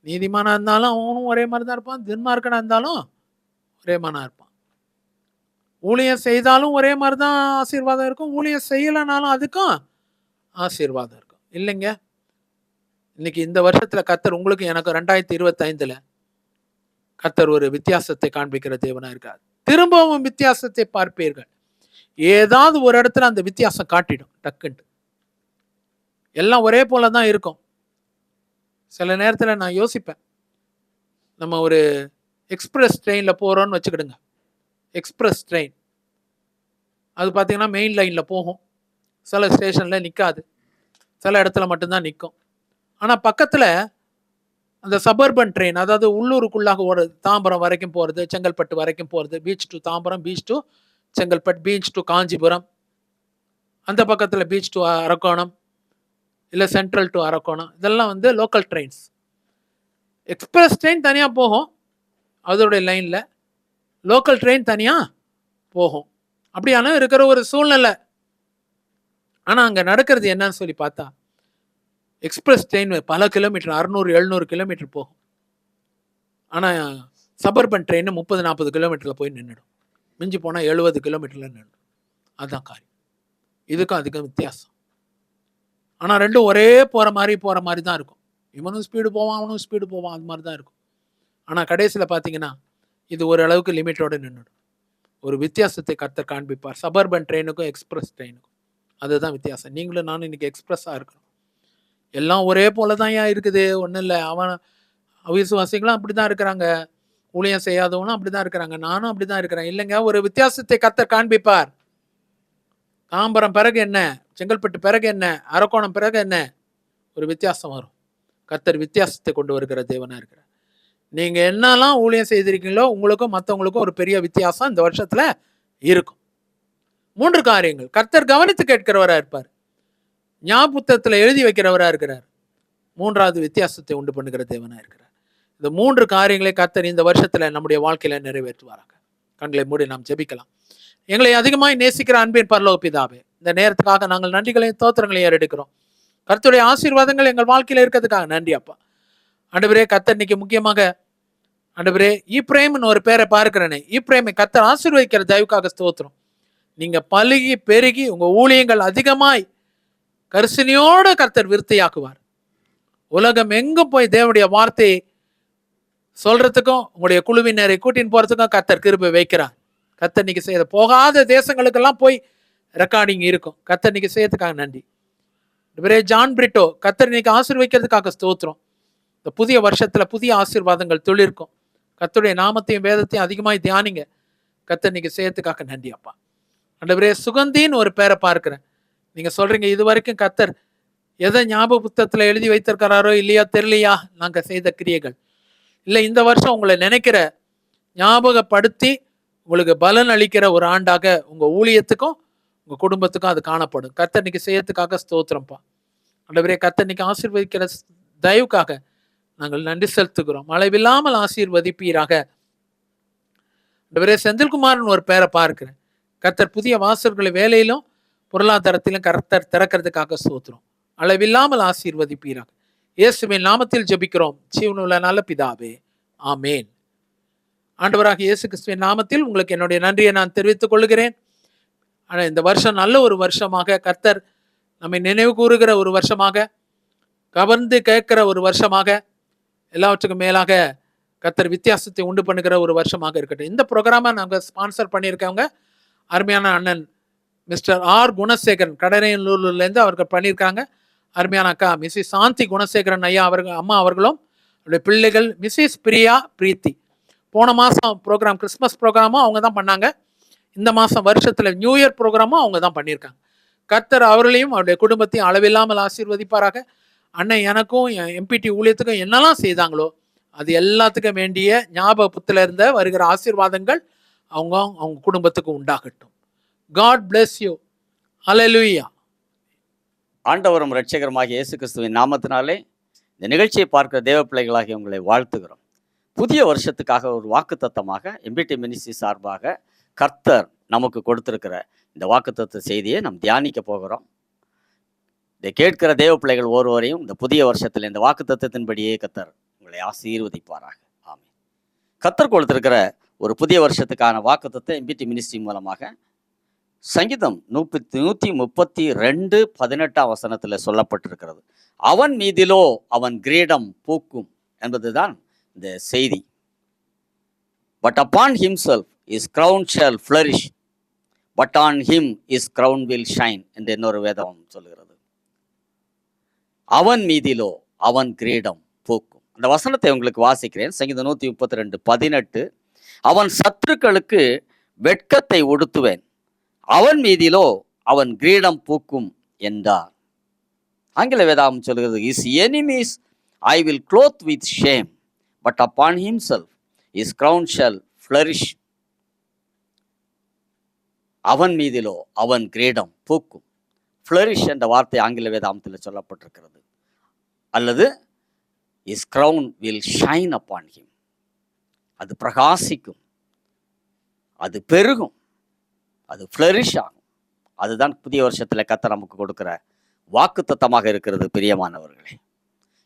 Speaker 3: நீதிமானா இருந்தாலும் அவனும் ஒரே மாதிரி தான் இருப்பான், துன்மார்க்கனா இருந்தாலும் ஒரே மாதிரி இருப்பான். ஊழியம் செய்தாலும் ஒரே மாதிரி தான் ஆசீர்வாதம் இருக்கும், ஊழியம் செய்யலைனாலும் அதுக்கும் ஆசீர்வாதம் இருக்கும். இல்லைங்க, இன்னைக்கு இந்த வருஷத்துல கர்த்தர் உங்களுக்கு எனக்கு 2025 கர்த்தர் ஒரு வித்தியாசத்தை காண்பிக்கிற தேவனா இருக்கார். திரும்பவும் வித்தியாசத்தை பார்ப்பீர்கள். ஏதாவது ஒரு இடத்துல அந்த வித்தியாசம் காட்டிடும் டக்குன்ட்டு. எல்லாம் ஒரே போல தான் இருக்கும். சில நேரத்துல நான் யோசிப்பேன், நம்ம ஒரு எக்ஸ்பிரஸ் ட்ரெயின்ல போறோம்னு வச்சுக்கிடுங்க. எக்ஸ்பிரஸ் ட்ரெயின் அது பார்த்தீங்கன்னா மெயின் லைன்ல போகும், சில ஸ்டேஷன்ல நிற்காது, சில இடத்துல மட்டும்தான் நிற்கும். ஆனால் பக்கத்தில் அந்த சபர்பன் ட்ரெயின், அதாவது உள்ளூருக்குள்ளாக ஓடுறது, தாம்பரம் வரைக்கும் போகிறது, செங்கல்பட்டு வரைக்கும் போகிறது, beach to Tambaram, beach to Chengalpattu, beach to Kanchipuram, அந்த பக்கத்தில் பீச் டு அரக்கோணம், இல்லை சென்ட்ரல் டு அரக்கோணம், இதெல்லாம் வந்து லோக்கல் ட்ரெயின்ஸ். எக்ஸ்பிரஸ் ட்ரெயின் தனியாக போகும் அதோடைய லைனில், லோக்கல் ட்ரெயின் தனியாக போகும். அப்படியான இருக்கிற ஒரு சூழ்நிலை. ஆனால் அங்கே நடக்கிறது என்னன்னு சொல்லி பார்த்தா, எக்ஸ்பிரஸ் ட்ரெயின் பல கிலோமீட்டர், 600-700 கிலோமீட்டர் போகும். ஆனால் சபர்பன் ட்ரெயின் 30-40 கிலோமீட்டரில் போய் நின்றுடும், மிஞ்சி போனால் 70 கிலோமீட்டரில் நின்றுடும். அதுதான் காரியம். இதுக்கும் அதுக்கும் வித்தியாசம். ஆனால் ரெண்டும் ஒரே போகிற மாதிரி தான் இருக்கும். இவனும் ஸ்பீடு போவான், அவனும் ஸ்பீடு போவான், அது மாதிரி தான் இருக்கும். ஆனால் கடைசியில் பார்த்தீங்கன்னா இது ஓரளவுக்கு லிமிட்டோடு நின்றுடும். ஒரு வித்தியாசத்தை கர்த்தர் காண்பிப்பார் சபர்பன் ட்ரெயினுக்கும் எக்ஸ்பிரஸ் ட்ரெயினுக்கும். அதுதான் வித்தியாசம். நீங்களும் நானும் இன்னைக்கு எக்ஸ்பிரஸாக இருக்கிறோம். எல்லாம் ஒரே போல தான் ஏன் இருக்குது, ஒன்றும் இல்லை. அவன் அவிசுவாசிகளும் அப்படி தான் இருக்கிறாங்க, ஊழியம் செய்யாதவனும் அப்படி தான் இருக்கிறாங்க, நானும் அப்படி தான் இருக்கிறேன். இல்லைங்க, ஒரு வித்தியாசத்தை கர்த்தர் காண்பிப்பார். தாம்பரம் பிறகு என்ன, செங்கல்பட்டு பிறகு என்ன, அரக்கோணம் பிறகு என்ன, ஒரு வித்தியாசம் வரும். கர்த்தர் வித்தியாசத்தை கொண்டு வருகிற தேவனாக இருக்கிறார். நீங்கள் என்னெல்லாம் ஊழியம் செய்திருக்கீங்களோ உங்களுக்கும் மற்றவங்களுக்கும் ஒரு பெரிய வித்தியாசம் இந்த வருஷத்தில் இருக்கும். 3 காரியங்கள் கர்த்தர் கவனித்து கேட்கிறவராக இருப்பார், ஞாபகத்தில் எழுதி வைக்கிறவராக இருக்கிறார், 3வது வித்தியாசத்தை உண்டு பண்ணுகிற தேவனாக இருக்கிறார். இந்த 3 காரியங்களை கர்த்தர் இந்த வருஷத்தில் நம்முடைய வாழ்க்கையில் நிறைவேற்றுவாராங்க. கண்களை மூடி நாம் ஜெபிக்கலாம். எங்களை அதிகமாய் நேசிக்கிற அன்பின் பரலோக பிதாவே, இந்த நேரத்துக்காக நாங்கள் நன்றிகளையும் தோத்திரங்களையும் ஏறெடுக்கிறோம். கர்த்தருடைய ஆசீர்வாதங்கள் எங்கள் வாழ்க்கையில் இருக்கிறதுக்காக நன்றி அப்பா. ஆண்டவரே, கர்த்தர் இன்னைக்கு முக்கியமாக ஆண்டவரே ஈப்ரேம்னு ஒரு பேரை பார்க்கிறேனே, ஈப்ரேமை கர்த்தர் ஆசீர்வதிக்கிற தயவுக்காக ஸ்தோத்திரம். நீங்க பலுகி பெருகி உங்க ஊழியங்கள் அதிகமாய் கரிசனையோடு கர்த்தர் விருத்தியாக்குவார். உலகம் எங்கும் போய் தேவனுடைய வார்த்தையை சொல்றதுக்கும் உங்களுடைய குழுவினரை கூட்டின்னு போறதுக்கும் கர்த்தர் கிருபை வைக்கிறார். கர்த்தர் இன்னைக்கு செய்ய போகாத தேசங்களுக்கெல்லாம் போய் ரெக்கார்டிங் இருக்கும். கர்த்தர் இன்னைக்கு செய்யறதுக்காக நன்றி. ஜான் பிரிட்டோ கர்த்தர் இன்னைக்கு ஆசீர்வதிக்கிறதுக்காக ஸ்தோத்திரம். இந்த புதிய வருஷத்துல புதிய ஆசீர்வாதங்கள் தொழிற்கும். கர்த்தருடைய நாமத்தையும் வேதத்தையும் அதிகமாய் தியானிங்க. கர்த்தர் இன்னைக்கு செய்யறதுக்காக நன்றி அப்பா. ஆண்டவரே, சுகந்தின்னு ஒரு பேரை பார்க்கிறேன். நீங்க சொல்றீங்க இது வரைக்கும் கர்த்தர் எதை ஞாபக புத்தகத்துல எழுதி வைத்திருக்கிறாரோ இல்லையா தெரியலையா, நாங்க செய்த கிரியைகள் இல்லை, இந்த வருஷம் உங்களை நினைக்கிற ஞாபகப்படுத்தி உங்களுக்கு பலன் அளிக்கிற ஒரு ஆண்டாக உங்க ஊழியத்துக்கும் உங்க குடும்பத்துக்கும் அது காணப்படும். கர்த்தர் இன்னைக்கு செய்யறதுக்காக ஸ்தோத்திரம்ப்பா. ஆண்டவரே, கர்த்தர் இன்னைக்கு ஆசீர்வதிக்கிற தயவுக்காக நாங்கள் நன்றி செலுத்துகிறோம். அளவில்லாமல் ஆசீர்வதிப்பீராக. ஆண்டவரே, செந்தில்குமார்னு ஒரு பேரை பார்க்கிறேன். கர்த்தர் புதிய வாசல்களை வேலையிலும் பொருளாதாரத்திலும் கர்த்தர் திறக்கிறதுக்காக ஸ்தோத்திரம். அளவில்லாமல் ஆசீர்வதிப்பீராக. இயேசுவின் நாமத்தில் ஜெபிக்கிறோம் ஜீவனுள்ள நல்ல பிதாவே, ஆமேன். ஆண்டவராக இயேசு கிறிஸ்துவின் நாமத்தில் உங்களுக்கு என்னுடைய நன்றியை நான் தெரிவித்துக் கொள்கிறேன். ஆனால் இந்த வருஷம் நல்ல ஒரு வருஷமாக, கர்த்தர் நம்மை நினைவு கூறுகிற ஒரு வருஷமாக, கவர்ந்து கேட்கிற ஒரு வருஷமாக, எல்லாவற்றுக்கும் மேலாக கர்த்தர் வித்தியாசத்தை உண்டு பண்ணுகிற ஒரு வருஷமாக இருக்கட்டும். இந்த ப்ரோக்ராமை நாங்கள் ஸ்பான்சர் பண்ணியிருக்கவங்க அருமையான அண்ணன் மிஸ்டர் ஆர் குணசேகரன், கடனையூர்லேருந்து அவர்கள் பண்ணியிருக்காங்க. அருமையான அக்கா மிஸ்ஸஸ் சாந்தி குணசேகரன் ஐயா அம்மா அவர்களும் அவருடைய பிள்ளைகள் மிஸ்ஸஸ் பிரியா பிரீத்தி. போன மாதம் ப்ரோக்ராம் கிறிஸ்மஸ் ப்ரோக்ராமும் அவங்க தான் பண்ணாங்க. இந்த மாதம் வருஷத்தில் நியூ இயர் ப்ரோக்ராமும் அவங்க தான் பண்ணியிருக்காங்க. கர்த்தர் அவர்களையும் அவருடைய குடும்பத்தையும் அளவில்லாமல் ஆசீர்வதிப்பாராக. அன்னை எனக்கும் என் எம்பிடி ஊழியத்துக்கும் என்னெல்லாம் செய்தாங்களோ அது எல்லாத்துக்கும் வேண்டிய ஞாபகத்துல இருந்த வருகிற ஆசீர்வாதங்கள் அவங்க குடும்பத்துக்கு உண்டாகட்டும். God bless you. ஹல்லேலூயா.
Speaker 1: ஆண்டவரும் இரட்சகருமாகிய இயேசு கிறிஸ்துவின் நாமத்தினாலே இந்த நிகழ்ச்சியை பார்க்கிற தேவ பிள்ளைகளாகிய உங்களை வாழ்த்துகிறோம். புதிய வருஷத்துக்காக ஒரு வாக்குத்தத்தமாக எம்பிடி மினிஸ்ட்ரி சார்பாக கர்த்தர் நமக்கு கொடுத்திருக்கிற இந்த வாக்குத்தத்த செய்தியை நாம் தியானிக்க போகிறோம். இதை கேட்கிற தேவ பிள்ளைகள் ஒருவரையும் இந்த புதிய வருஷத்தில் இந்த வாக்குத்தத்தத்தின்படியே கர்த்தர் உங்களை ஆசீர்வதிப்பாராக. ஆமென். கர்த்தர் கொடுத்திருக்கிற ஒரு புதிய வருஷத்துக்கான வாக்குத்தத்தை எம்பிடி மினிஸ்ட்ரி மூலமாக சங்கீதம் 132:18 சொல்லப்பட்டிருக்கிறது. அவன் மீதிலோ அவன் கிரீடம் பூக்கும் என்பதுதான் இந்த செய்தி. But upon himself his crown shall flourish, but on him his crown will shine என்று இன்னொரு வேதம் சொல்லுகிறது. அவன் மீதிலோ அவன் கிரீடம் பூக்கும். அந்த வசனத்தை உங்களுக்கு வாசிக்கிறேன். சங்கீதம் 132:18 அவன் சத்துருக்களுக்கு வெட்கத்தை உடுத்துவேன், அவன் மீதிலோ அவன் கிரீடம் பூக்கும் என்றார். ஆங்கில வேதாகம் சொல்கிறது, his enemies I will clothe with shame, but upon himself his crown shall flourish. அவன் மீதிலோ அவன் கிரீடம் பூக்கும். flourish என்ற வார்த்தை ஆங்கில வேதாகத்தில் சொல்லப்பட்டிருக்கிறது. அல்லது his crown will shine upon him. அது பிரகாசிக்கும், அது பெருகும், அது ஃப்ளரிஷ் ஆகும். அதுதான் புதிய வருஷத்தில் கர்த்தர் நமக்கு கொடுக்கிற வாக்குத்தத்தமாக இருக்கிறது. பிரியமானவர்களே,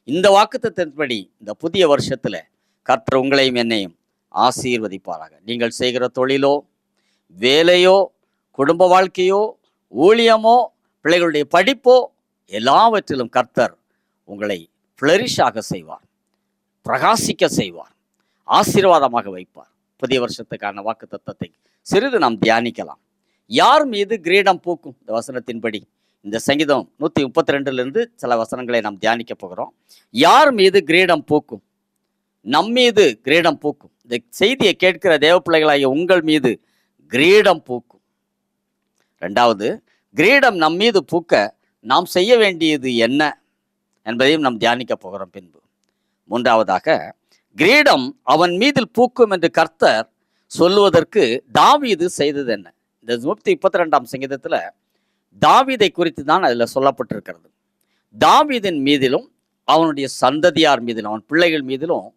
Speaker 1: இந்த வாக்குத்தத்தின்படி இந்த புதிய வருஷத்தில் கர்த்தர் உங்களையும் என்னையும் ஆசீர்வதிப்பாராக. நீங்கள் செய்கிற தொழிலோ, வேலையோ, குடும்ப வாழ்க்கையோ, ஊழியமோ, பிள்ளைகளுடைய படிப்போ, எல்லாவற்றிலும் கர்த்தர் உங்களை ஃப்ளரிஷாக செய்வார், பிரகாசிக்க செய்வார், ஆசீர்வாதமாக வைப்பார். புதிய வருஷத்துக்கான வாக்குத்தத்தத்தை சிறிது நாம் தியானிக்கலாம். யார் மீது கிரீடம் பூக்கும்? இந்த வசனத்தின்படி இந்த சங்கீதம் 132 சில வசனங்களை நாம் தியானிக்க போகிறோம். யார் மீது கிரீடம் பூக்கும்? நம் மீது கிரீடம் பூக்கும். இந்த செய்தியை கேட்கிற தேவ பிள்ளைகளாகிய உங்கள் மீது கிரீடம் பூக்கும். ரெண்டாவது, கிரீடம் நம் மீது பூக்க நாம் செய்ய வேண்டியது என்ன என்பதையும் நாம் தியானிக்க போகிறோம் பின்பு. மூன்றாவதாக, கிரீடம் அவன் மீதில் பூக்கும் என்று கர்த்தர் சொல்லுவதற்கு தாவீது செய்தது என்ன? இந்த 132 சங்கீதத்தில் தாவீதை குறித்து தான் அதில் சொல்லப்பட்டிருக்கிறது. தாவீதின் மீதிலும் அவனுடைய சந்ததியார் மீதிலும் அவன் பிள்ளைகள் மீதிலும்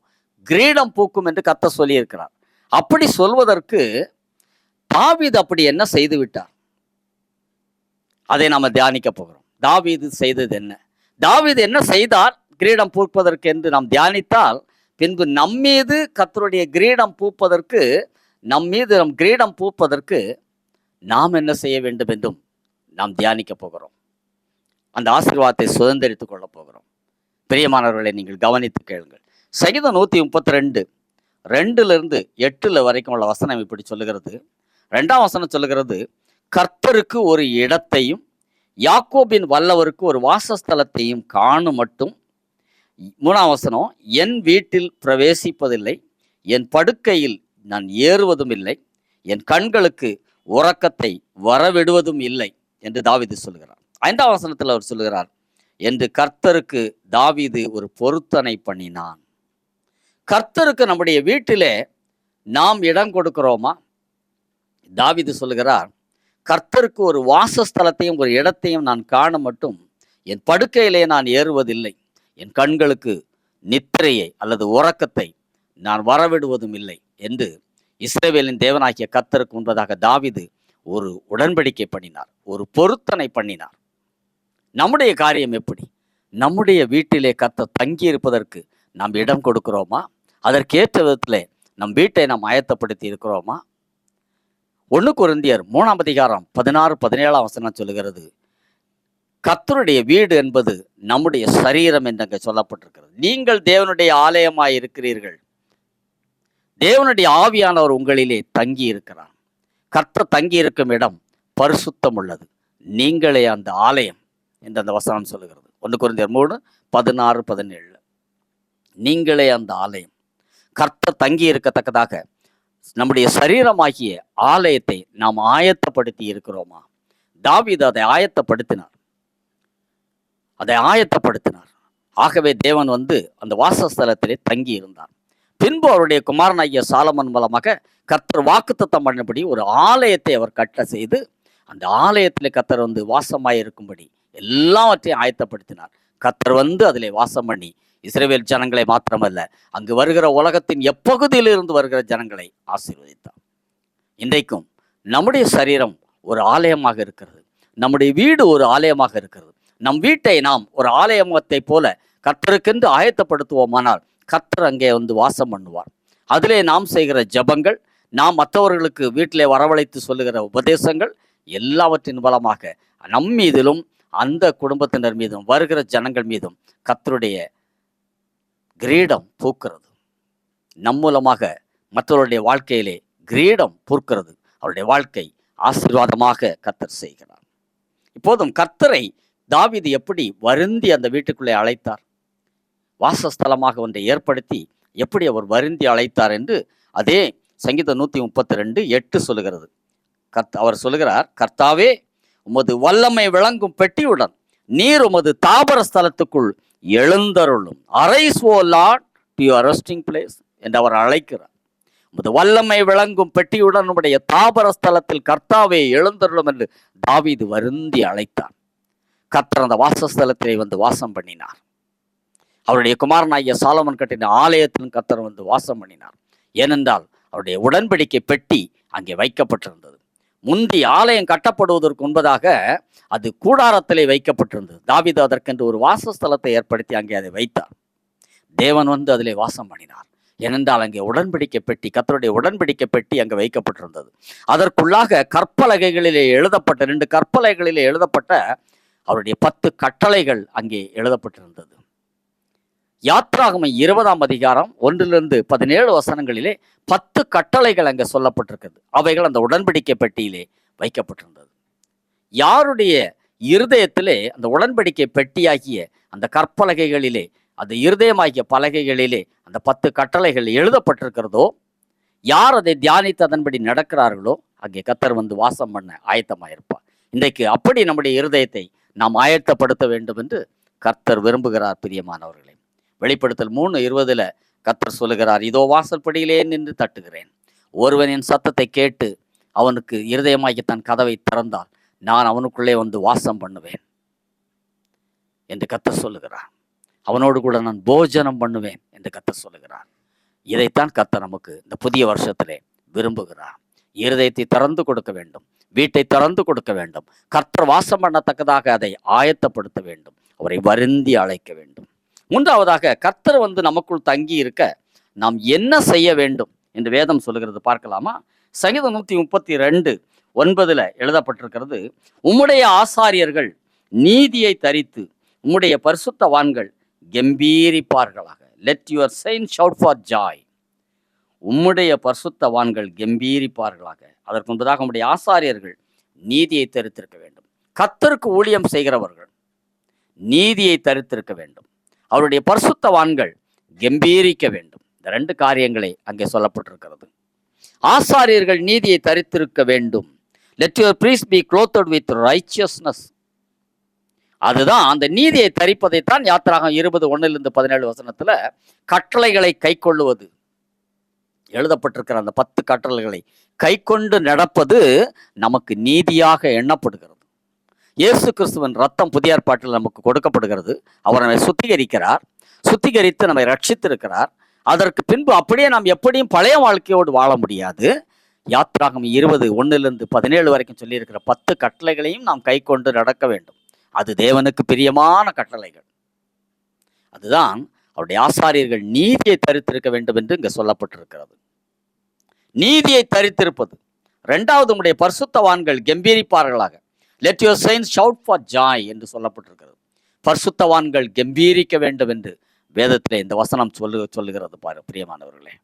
Speaker 1: கிரீடம் பூக்கும் என்று கர்த்தர் சொல்லியிருக்கிறார். அப்படி சொல்வதற்கு தாவீது அப்படி என்ன செய்து விட்டார்? அதை நாம் தியானிக்க போகிறோம். தாவீது செய்தது என்ன? தாவீது என்ன செய்தார் கிரீடம் பூப்பதற்கு என்று நாம் தியானித்தால் பின்பு நம்மீது கர்த்தருடைய கிரீடம் பூப்பதற்கு, நம்மீது நம் கிரீடம் பூப்பதற்கு நாம் என்ன செய்ய வேண்டும் என்றும் நாம் தியானிக்க போகிறோம். அந்த ஆசீர்வாதத்தை சுதந்திரித்துக் கொள்ள போகிறோம். பிரியமானவர்களை, நீங்கள் கவனித்து கேளுங்கள். சங்கீதம் 132:2-8 வரைக்கும் உள்ள வசனம் இப்படி சொல்லுகிறது. 2ஆம் வசனம் சொல்லுகிறது, கர்த்தருக்கு ஒரு இடத்தையும் யாக்கோபின் வல்லவருக்கு ஒரு வாசஸ்தலத்தையும் காணும் மட்டும். 3ஆம் வசனம், என் வீட்டில் பிரவேசிப்பதில்லை, என் படுக்கையில் நான் ஏறுவதும் இல்லை, என் கண்களுக்கு உறக்கத்தை வரவிடுவதும் இல்லை என்று தாவீது சொல்கிறார். 5ஆம் வசனத்தில் அவர் சொல்கிறார், என்று கர்த்தருக்கு தாவீது ஒரு பொருத்தனை பண்ணினான். கர்த்தருக்கு நம்முடைய வீட்டிலே நாம் இடம் கொடுக்கிறோமா? தாவீது சொல்லுகிறார், கர்த்தருக்கு ஒரு வாசஸ்தலத்தையும் ஒரு இடத்தையும் நான் காண மட்டும் என் படுக்கையிலே நான் ஏறுவதில்லை, என் கண்களுக்கு நித்திரையை அல்லது உறக்கத்தை நான் வரவிடுவதும் இல்லை என்று இஸ்ரவேலின் தேவனாகிய கர்த்தருக்கு முன்பதாக தாவீது ஒரு உடன்படிக்கை பண்ணினார், ஒரு பொருத்தனை பண்ணினார். நம்முடைய காரியம் எப்படி? நம்முடைய வீட்டிலே கர்த்தர் தங்கி இருப்பதற்கு நாம் இடம் கொடுக்கிறோமா? அதற்கேற்ற விதத்திலே நம் வீட்டை நாம் ஆயத்தப்படுத்தி இருக்கிறோமா? 1 கொரிந்தியர் 3ஆம் அதிகாரம் 16-17 வசனம் சொல்லுகிறது, கர்த்தருடைய வீடு என்பது நம்முடைய சரீரம் என்று அங்கே சொல்லப்பட்டிருக்கிறது. நீங்கள் தேவனுடைய ஆலயமாய் இருக்கிறீர்கள், தேவனுடைய ஆவியானவர் உங்களிலே தங்கி இருக்கிறார். கர்த்தர் தங்கி இருக்கும் இடம் பரிசுத்தம் உள்ளது, நீங்களே அந்த ஆலயம் என்று அந்த வசனம் சொல்லுகிறது. 1 கொரிந்தியர் 3:16-17. நீங்களே அந்த ஆலயம். கர்த்தர் தங்கி இருக்கத்தக்கதாக நம்முடைய சரீரமாகிய ஆலயத்தை நாம் ஆயத்தப்படுத்தி இருக்கிறோமா? தாவீது அதை ஆயத்தப்படுத்தினார். ஆகவே தேவன் வந்து அந்த வாசஸ்தலத்திலே தங்கி இருந்தார். பின்பு அவருடைய குமாரனாகிய சாலமன் மூலமாக கர்த்தர் வாக்குத்தத்தம் பண்ணபடி ஒரு ஆலயத்தை அவர் கட்ட செய்து அந்த ஆலயத்திலே கர்த்தர் வந்து வாசமாயிருக்கும்படி எல்லாவற்றையும் ஆயத்தப்படுத்தினார். கர்த்தர் வந்து அதிலே வாசம் பண்ணி இஸ்ரவேல் ஜனங்களை மாத்திரமல்ல, அங்கு வருகிற உலகத்தின் எப்பகுதியிலிருந்து வருகிற ஜனங்களை ஆசீர்வதித்தார். இன்றைக்கும் நம்முடைய சரீரம் ஒரு ஆலயமாக இருக்கிறது. நம்முடைய வீடு ஒரு ஆலயமாக இருக்கிறது. நம் வீட்டை நாம் ஒரு ஆலயத்தை போல கர்த்தருக்கென்று ஆயத்தப்படுத்துவோமானால் கர்த்தர் அங்கே வந்து வாசம் பண்ணுவார். அதிலே நாம் செய்கிற ஜபங்கள், நாம் மற்றவர்களுக்கு வீட்டிலே வரவழைத்து சொல்லுகிற உபதேசங்கள் எல்லாவற்றின் மூலமாக நம் மீதிலும் அந்த குடும்பத்தினர் மீதும் வருகிற ஜனங்கள் மீதும் கர்த்தருடைய கிரீடம் பூக்கிறது. நம் மூலமாக மற்றவருடைய வாழ்க்கையிலே கிரீடம் பூக்கிறது. அவருடைய வாழ்க்கை ஆசீர்வாதமாக கர்த்தர் செய்கிறார். இப்போதும் கர்த்தரை தாவீது எப்படி வருந்தி அந்த வீட்டுக்குள்ளே அழைத்தார், வாசஸ்தலமாக ஒன்றை ஏற்படுத்தி எப்படி அவர் வருந்தி அழைத்தார் என்று அதே சங்கீதம் 132:8 சொல்லுகிறது. அவர் சொல்லுகிறார், கர்த்தாவே, உமது வல்லமை விளங்கும் பெட்டியுடன் நீர் உமது தாபர ஸ்தலத்துக்குள் எழுந்தருளும். Arise O Lord to your resting place என்று அவர் அழைக்கிறார். உமது வல்லமை விளங்கும் பெட்டியுடன் உடைய தாபர ஸ்தலத்தில் கர்த்தாவே எழுந்தருளும் என்று தாவீது வருந்தி அழைத்தார். கர்த்தர் அந்த வாசஸ்தலத்திலே வந்து வாசம் பண்ணினார். அவருடைய குமாரனாகிய சாலமன் கட்டின ஆலயத்திலும் கர்த்தர் வந்து வாசம் பண்ணினார். ஏனென்றால் அவருடைய உடன்படிக்கை பெட்டி அங்கே வைக்கப்பட்டிருந்தது. முந்தி ஆலயம் கட்டப்படுவதற்கு முன்பதாக அது கூடாரத்திலே வைக்கப்பட்டிருந்தது. தாவீது அதற்கென்று ஒரு வாசஸ்தலத்தை ஏற்படுத்தி அங்கே அதை வைத்தார். தேவன் வந்து அதிலே வாசம் பண்ணினார். ஏனென்றால் அங்கே உடன்படிக்கை பெட்டி, கர்த்தருடைய உடன்படிக்கை பெட்டி அங்கே வைக்கப்பட்டிருந்தது. அதற்குள்ளாக கற்பலகைகளிலே எழுதப்பட்ட 2 கற்பலகைகளிலே எழுதப்பட்ட அவருடைய 10 கட்டளைகள் அங்கே எழுதப்பட்டிருந்தது. யாத்ராகமம் 20ஆம் அதிகாரம் 1-17 வசனங்களிலே 10 கட்டளைகள் அங்கே சொல்லப்பட்டிருக்கிறது. அவைகள் அந்த உடன்படிக்கை பெட்டியிலே வைக்கப்பட்டிருந்தது. யாருடைய இருதயத்திலே அந்த உடன்படிக்கை பெட்டியாகிய அந்த கற்பலகைகளிலே, அந்த இருதயமாகிய பலகைகளிலே அந்த 10 கட்டளைகள் எழுதப்பட்டிருக்கிறதோ, யார் அதை தியானித்து அதன்படி நடக்கிறார்களோ அங்கே கர்த்தர் வந்து வாசம் பண்ண ஆயத்தமாயிருப்பார். இன்றைக்கு அப்படி நம்முடைய இருதயத்தை நாம் ஆயத்தப்படுத்த வேண்டும் என்று கர்த்தர் விரும்புகிறார். பிரியமானவர்களே, வெளிப்படுத்தல் 3:20 கர்த்தர் சொல்லுகிறார், இதோ வாசற்படியிலே நின்று தட்டுகிறேன். ஒருவன் என் சத்தத்தை கேட்டு அவனுக்கு இருதயமாகி தன் கதவை திறந்தால் நான் அவனுக்குள்ளே வந்து வாசம் பண்ணுவேன் என்று கர்த்தர் சொல்லுகிறார். அவனோடு கூட நான் போஜனம் பண்ணுவேன் என்று கர்த்தர் சொல்லுகிறார். இதைத்தான் கர்த்தர் நமக்கு இந்த புதிய வருஷத்திலே விரும்புகிறார். இருதயத்தை திறந்து கொடுக்க வேண்டும், வீட்டை திறந்து கொடுக்க வேண்டும், கர்த்தர் வாசம் பண்ணத்தக்கதாக அதை ஆயத்தப்படுத்த வேண்டும், அவரை வருந்தி அழைக்க வேண்டும். மூன்றாவதாக, கர்த்தர் வந்து நமக்குள் தங்கி இருக்க நாம் என்ன செய்ய வேண்டும் என்று வேதம் சொல்லுகிறது. பார்க்கலாமா? சங்கீதம் 132:9 எழுதப்பட்டிருக்கிறது, உம்முடைய ஆசாரியர்கள் நீதியை தரித்து உம்முடைய பரிசுத்தவான்கள் கம்பீரிப்பார்களாக. Let your saint shout for joy. உம்முடைய பரிசுத்தவான்கள் கம்பீரிப்பார்களாக. அதற்கு முன்பதாக உம்முடைய ஆசாரியர்கள் நீதியை தரித்திருக்க வேண்டும். கர்த்தருக்கு ஊழியம் செய்கிறவர்கள் நீதியை தரித்திருக்க வேண்டும். அவருடைய பரிசுத்தவான்கள் கம்பீரிக்க வேண்டும். இந்த 2 காரியங்களை அங்கே சொல்லப்பட்டிருக்கிறது. ஆசாரியர்கள் நீதியை தரித்திருக்க வேண்டும். Let your priest be clothed with righteousness. அதுதான் அந்த நீதியை தரிப்பதைத்தான் யாத்திராகம் 20:1-17 வசனத்துல கட்டளைகளை கை கொள்ளுவது எழுதப்பட்டிருக்கிற அந்த 10 கட்டளைகளை கை கொண்டு நடப்பது நமக்கு நீதியாக எண்ணப்படுகிறது. இயேசு கிறிஸ்துவின் ரத்தம் புதிய ஏற்பாட்டில் நமக்கு கொடுக்கப்படுகிறது. அவர் நம்மை சுத்திகரிக்கிறார், சுத்திகரித்து நம்மை ரட்சித்திருக்கிறார். அதற்கு பின்பு அப்படியே நாம் எப்படியும் பழைய வாழ்க்கையோடு வாழ முடியாது. யாத்திராகம் 20:1-17 வரைக்கும் சொல்லியிருக்கிற 10 கட்டளைகளையும் நாம் கை கொண்டு நடக்க வேண்டும். அது தேவனுக்கு பிரியமான கட்டளைகள். அதுதான் அவருடைய ஆசாரியர்கள் நீதியை தரித்திருக்க வேண்டும் என்று இங்கே சொல்லப்பட்டிருக்கிறது. நீதியை தரித்திருப்பது. 2வது, உம்முடைய பரிசுத்தவான்கள் கம்பீரிப்பார்களாக. Let your saints shout for joy என்று சொல்லப்பட்டிருக்கிறது. பரிசுத்தவான்கள் கம்பீரிக்க வேண்டும் என்று வேதத்திலே இந்த வசனம் சொல்லுகிறது பாரு பிரியமானவர்களே.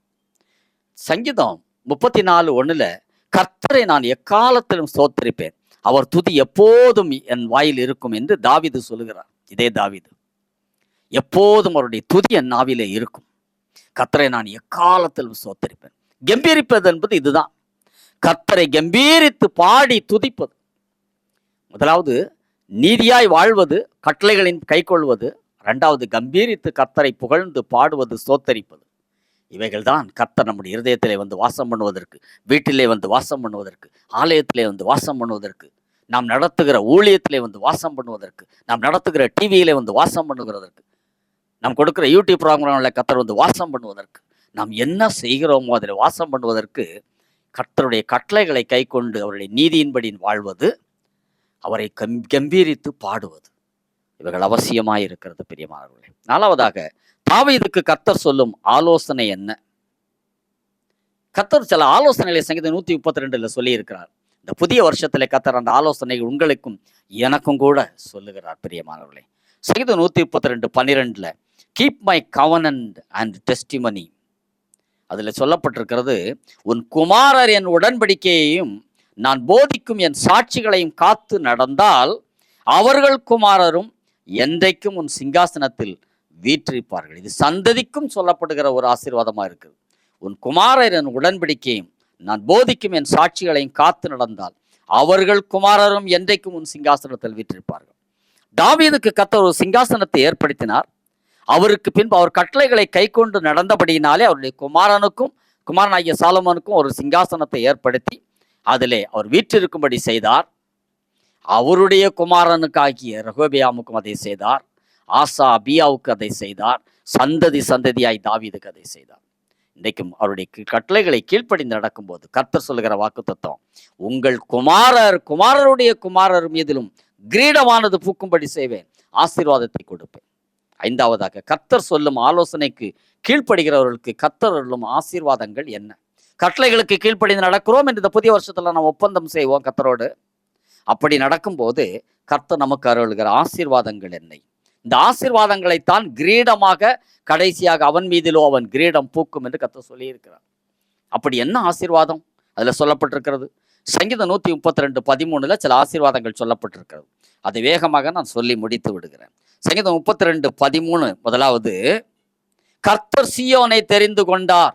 Speaker 1: சங்கீதம் 34:1 கர்த்தரை நான் எக்காலத்திலும் ஸ்தோத்திரிப்பேன், அவர் துதி எப்போதும் என் வாயில் இருக்கும் என்று தாவீது சொல்லுகிறார். இதே தாவீது, எப்போதும் அவருடைய துதி என் நாவிலே இருக்கும், கர்த்தரை நான் எக்காலத்திலும் ஸ்தோத்திரிப்பேன். கம்பீரிப்பது என்பது இதுதான், கர்த்தரை கம்பீரித்து பாடி துதிப்பது. முதலாவது நீதியாய் வாழ்வது, கட்டளைகளின் கைக்கொள்வது. இரண்டாவது கம்பீரித்து கர்த்தரை புகழ்ந்து பாடுவது, ஸ்தோத்தரிப்பது. இவைகள்தான் கர்த்தர் நம்முடைய இருதயத்திலே வந்து வாசம் பண்ணுவதற்கு, வீட்டிலே வந்து வாசம் பண்ணுவதற்கு, ஆலயத்திலே வந்து வாசம் பண்ணுவதற்கு, நாம் நடத்துகிற ஊழியத்திலே வந்து வாசம் பண்ணுவதற்கு, நாம் நடத்துகிற டிவியிலே வந்து வாசம் பண்ணுகிறதற்கு, நாம் கொடுக்கிற யூடியூப் ப்ரோக்ராமில் கர்த்தர் வந்து வாசம் பண்ணுவதற்கு, நாம் என்ன செய்கிறோமோ அதில் வாசம் பண்ணுவதற்கு கர்த்தருடைய கட்டளைகளை கைக்கொண்டு அவருடைய நீதியின்படி வாழ்வது, அவரை கம்பீரித்து பாடுவது, இவைகள் அவசியமாய் இருக்கிறது பிரியமானவர்களே. நாலாவதாக தாவீதுக்கு கர்த்தர் சொல்லும் ஆலோசனை என்ன? கர்த்தர் சில ஆலோசனைகளை சங்கீதம் 132 சொல்லி இருக்கிறார். இந்த புதிய வருஷத்துல கர்த்தர் அந்த ஆலோசனைகள் உங்களுக்கும் எனக்கும் கூட சொல்லுகிறார் பிரியமானவர்களே. சங்கீதம் 132:12 keep my covenant and testimony. அதுல சொல்லப்பட்டிருக்கிறது, உன் குமாரர் என் உடன்படிக்கையையும் நான் போதிக்கும் என் சாட்சிகளையும் காத்து நடந்தால் அவர்கள் குமாரரும் என்றைக்கும் உன் சிங்காசனத்தில் வீற்றிருப்பார்கள். இது சந்ததிக்கும் சொல்லப்படுகிற ஒரு ஆசீர்வாதமா இருக்குது. உன் குமாரர் என் உடன்படிக்கையும் நான் போதிக்கும் என் சாட்சிகளையும் காத்து நடந்தால் அவர்கள் குமாரரும் என்றைக்கும் உன் சிங்காசனத்தில் வீற்றிருப்பார்கள். தாவீதுக்கு கர்த்தர் ஒரு சிங்காசனத்தை ஏற்படுத்தினார். அவருக்கு பின்பு அவர் கட்டளைகளை கை கொண்டு நடந்தபடியினாலே அவருடைய குமாரனாகிய சாலமோனுக்கும் ஒரு சிங்காசனத்தை ஏற்படுத்தி அதிலே அவர் வீற்றிருக்கும்படி செய்தார். அவருடைய குமாரனுக்காகிய ரெகொபெயாமுக்கும் அதை செய்தார். ஆசா அபியாவுக்கு அதை செய்தார். சந்ததியாய் தாவீதுக்கு அதை செய்தார். இன்றைக்கும் அவருடைய கட்டளைகளை கீழ்ப்படிந்து நடக்கும்போது கர்த்தர் சொல்லுகிற வாக்குத்தத்தம், உங்கள் குமாரருடைய குமாரர் மீதிலும் கிரீடமானது பூக்கும்படி செய்வேன், ஆசீர்வாதத்தை கொடுப்பேன். ஐந்தாவதாக கர்த்தர் சொல்லும் ஆலோசனைக்கு கீழ்ப்படுகிறவர்களுக்கு கர்த்தர் சொல்லும் ஆசீர்வாதங்கள் என்ன? கட்டளைகளுக்கு கீழ்ப்படிந்து நடக்கிறோம் என்று இந்த புதிய வருஷத்துல நாம் ஒப்பந்தம் செய்வோம் கர்த்தரோடு. அப்படி நடக்கும்போது கர்த்தர் நமக்கு அருளுகிற ஆசீர்வாதங்கள் என்ன? இந்த ஆசீர்வாதங்களைத்தான் கிரீடமாக கடைசியாக அவன் மீதிலோ அவன் கிரீடம் பூக்கும் என்று கர்த்தர் சொல்லி இருக்கிறார். அப்படி என்ன ஆசீர்வாதம் அதுல சொல்லப்பட்டிருக்கிறது? சங்கீதம் 132:13 சில ஆசீர்வாதங்கள் சொல்லப்பட்டிருக்கிறது. அதை வேகமாக நான் சொல்லி முடித்து விடுகிறேன். சங்கீதம் 32:13 முதலாவது, கர்த்தர் சீயோனை தெரிந்து கொண்டார்.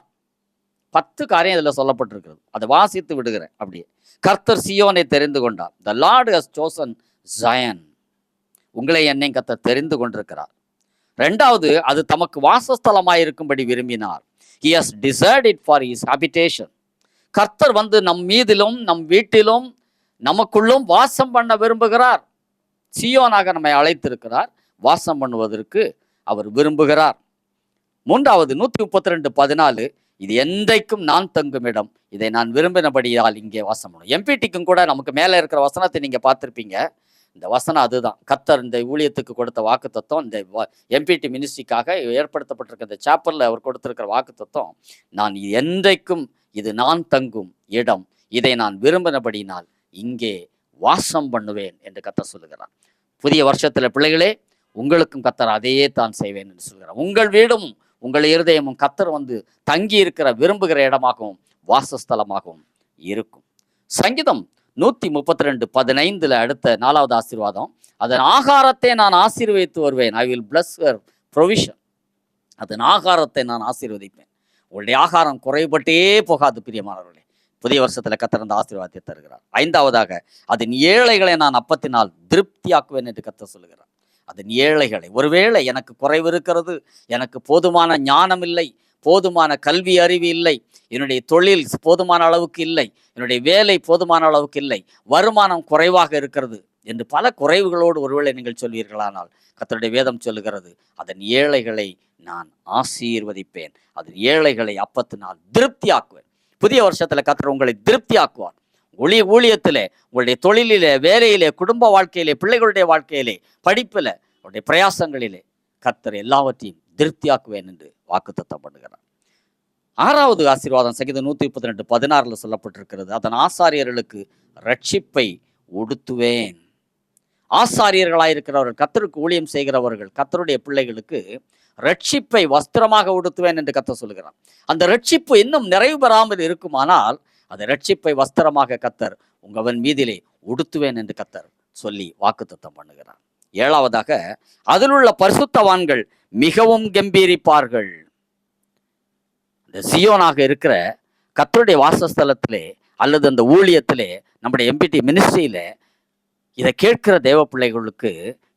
Speaker 1: 10 காரியம் இதுல சொல்லப்பட்டிருக்கிறது. அதை வாசித்து விடுகிறேன். அப்படியே, கர்த்தர் சீயோனை தெரிந்து கொண்டார். The Lord has chosen Zion. உங்களை என்னை கர்த்தர் தெரிந்து கொண்டிருக்கிறார். ரெண்டாவது, அது தமக்கு வாசஸ்தலமாயிருக்கும்படி விரும்பினார். He has desired it for his habitation. கர்த்தர் வந்து நம் மீதிலும் நம் வீட்டிலும் நமக்குள்ளும் வாசம் பண்ண விரும்புகிறார். சீயோனாக நம்மை அழைத்திருக்கிறார். வாசம் பண்ணுவதற்கு அவர் விரும்புகிறார். மூன்றாவது 132:14 இது என்றைக்கும் நான் தங்கும் இடம், இதை நான் விரும்பினபடியால் இங்கே வாசம் பண்ணும். எம்பிடிக்கும் கூட நமக்கு மேலே இருக்கிற வசனத்தை நீங்க பார்த்துருப்பீங்க. இந்த வசனம் அதுதான். கர்த்தர் இந்த ஊழியத்துக்கு கொடுத்த வாக்கு தத்துவம். இந்த எம்பிடி மினிஸ்ட்ரிக்காக ஏற்படுத்தப்பட்டிருக்க இந்த சாப்பல்ல அவர் கொடுத்திருக்கிற வாக்கு தத்துவம், நான் என்றைக்கும் இது நான் தங்கும் இடம், இதை நான் விரும்பினபடினால் இங்கே வாசம் பண்ணுவேன் என்று கர்த்தர் சொல்லுகிறார். புதிய வருஷத்துல பிள்ளைகளே, உங்களுக்கும் கர்த்தர் அதையே தான் செய்வேன் என்று சொல்கிறார். உங்கள் வீடும் உங்கள் இருதயமும் கர்த்தர் வந்து தங்கி இருக்கிற விரும்புகிற இடமாகவும் வாசஸ்தலமாகவும் இருக்கும். சங்கீதம் 132:15 அடுத்த 4வது ஆசீர்வாதம், அதன் ஆகாரத்தை நான் ஆசீர்வதித்து வருவேன். I will plus her provision. அதன் ஆகாரத்தை நான் ஆசீர்வதிப்பேன். உங்களுடைய ஆகாரம் குறைபட்டே போகாது பிரியமானவர்களே. புதிய வருஷத்துல கர்த்தர் அந்த ஆசீர்வாதத்தை தருகிறார். ஐந்தாவதாக, அதன் ஏழைகளை நான் அப்பத்தினால் திருப்தியாக்குவேன் என்று கர்த்தர் சொல்லுகிறார். அதன் ஏழைகளை, ஒருவேளை எனக்கு குறைவு இருக்கிறது, எனக்கு போதுமான ஞானம் இல்லை, போதுமான கல்வி அறிவு இல்லை, என்னுடைய தொழில் போதுமான அளவுக்கு இல்லை, என்னுடைய வேலை போதுமான அளவுக்கு இல்லை, வருமானம் குறைவாக இருக்கிறது என்று பல குறைவுகளோடு ஒருவேளை நீங்கள் சொல்வீர்களானால் கர்த்தருடைய வேதம் சொல்லுகிறது, அதன் ஏழைகளை நான் ஆசீர்வதிப்பேன், அதன் ஏழைகளை அப்பத்தினால் திருப்தியாக்குவேன். புதிய வருஷத்துல கர்த்தர் உங்களை திருப்தியாக்குவார். ஊழியத்திலே, உங்களுடைய தொழிலிலே, வேலையிலே, குடும்ப வாழ்க்கையிலே, பிள்ளைகளுடைய வாழ்க்கையிலே, படிப்பில், அவருடைய பிரயாசங்களிலே கர்த்தர் எல்லாவற்றையும் திருப்தியாக்குவேன் என்று வாக்குத்தத்தம் பண்ணுகிறார். 6வது ஆசீர்வாதம் சங்கீதம் 132:16 சொல்லப்பட்டிருக்கிறது, அதன் ஆசாரியர்களுக்கு ரட்சிப்பை உடுத்துவேன். ஆசாரியர்களாயிருக்கிறவர்கள், கர்த்தருக்கு ஊழியம் செய்கிறவர்கள், கர்த்தருடைய பிள்ளைகளுக்கு ரட்சிப்பை வஸ்திரமாக உடுத்துவேன் என்று கர்த்தர் சொல்லுகிறார். அந்த ரட்சிப்பு இன்னும் நிறைவு பெறாமல் இருக்குமானால் அந்த ரட்சிப்பை வஸ்திரமாக கர்த்தர் உங்கவன் மீதிலே உடுத்துவேன் என்று கர்த்தர் சொல்லி வாக்குத்தத்தம் பண்ணுகிறார். 7வதாக, அதிலுள்ள பரிசுத்தவான்கள் மிகவும் கம்பீரிப்பார்கள். இந்த சியோனாக இருக்கிற கர்த்தருடைய வாசஸ்தலத்திலே அல்லது அந்த ஊழியத்திலே, நம்முடைய எம்பிடி மினிஸ்ட்ரியில இதை கேட்கிற தேவ பிள்ளைகளுக்கு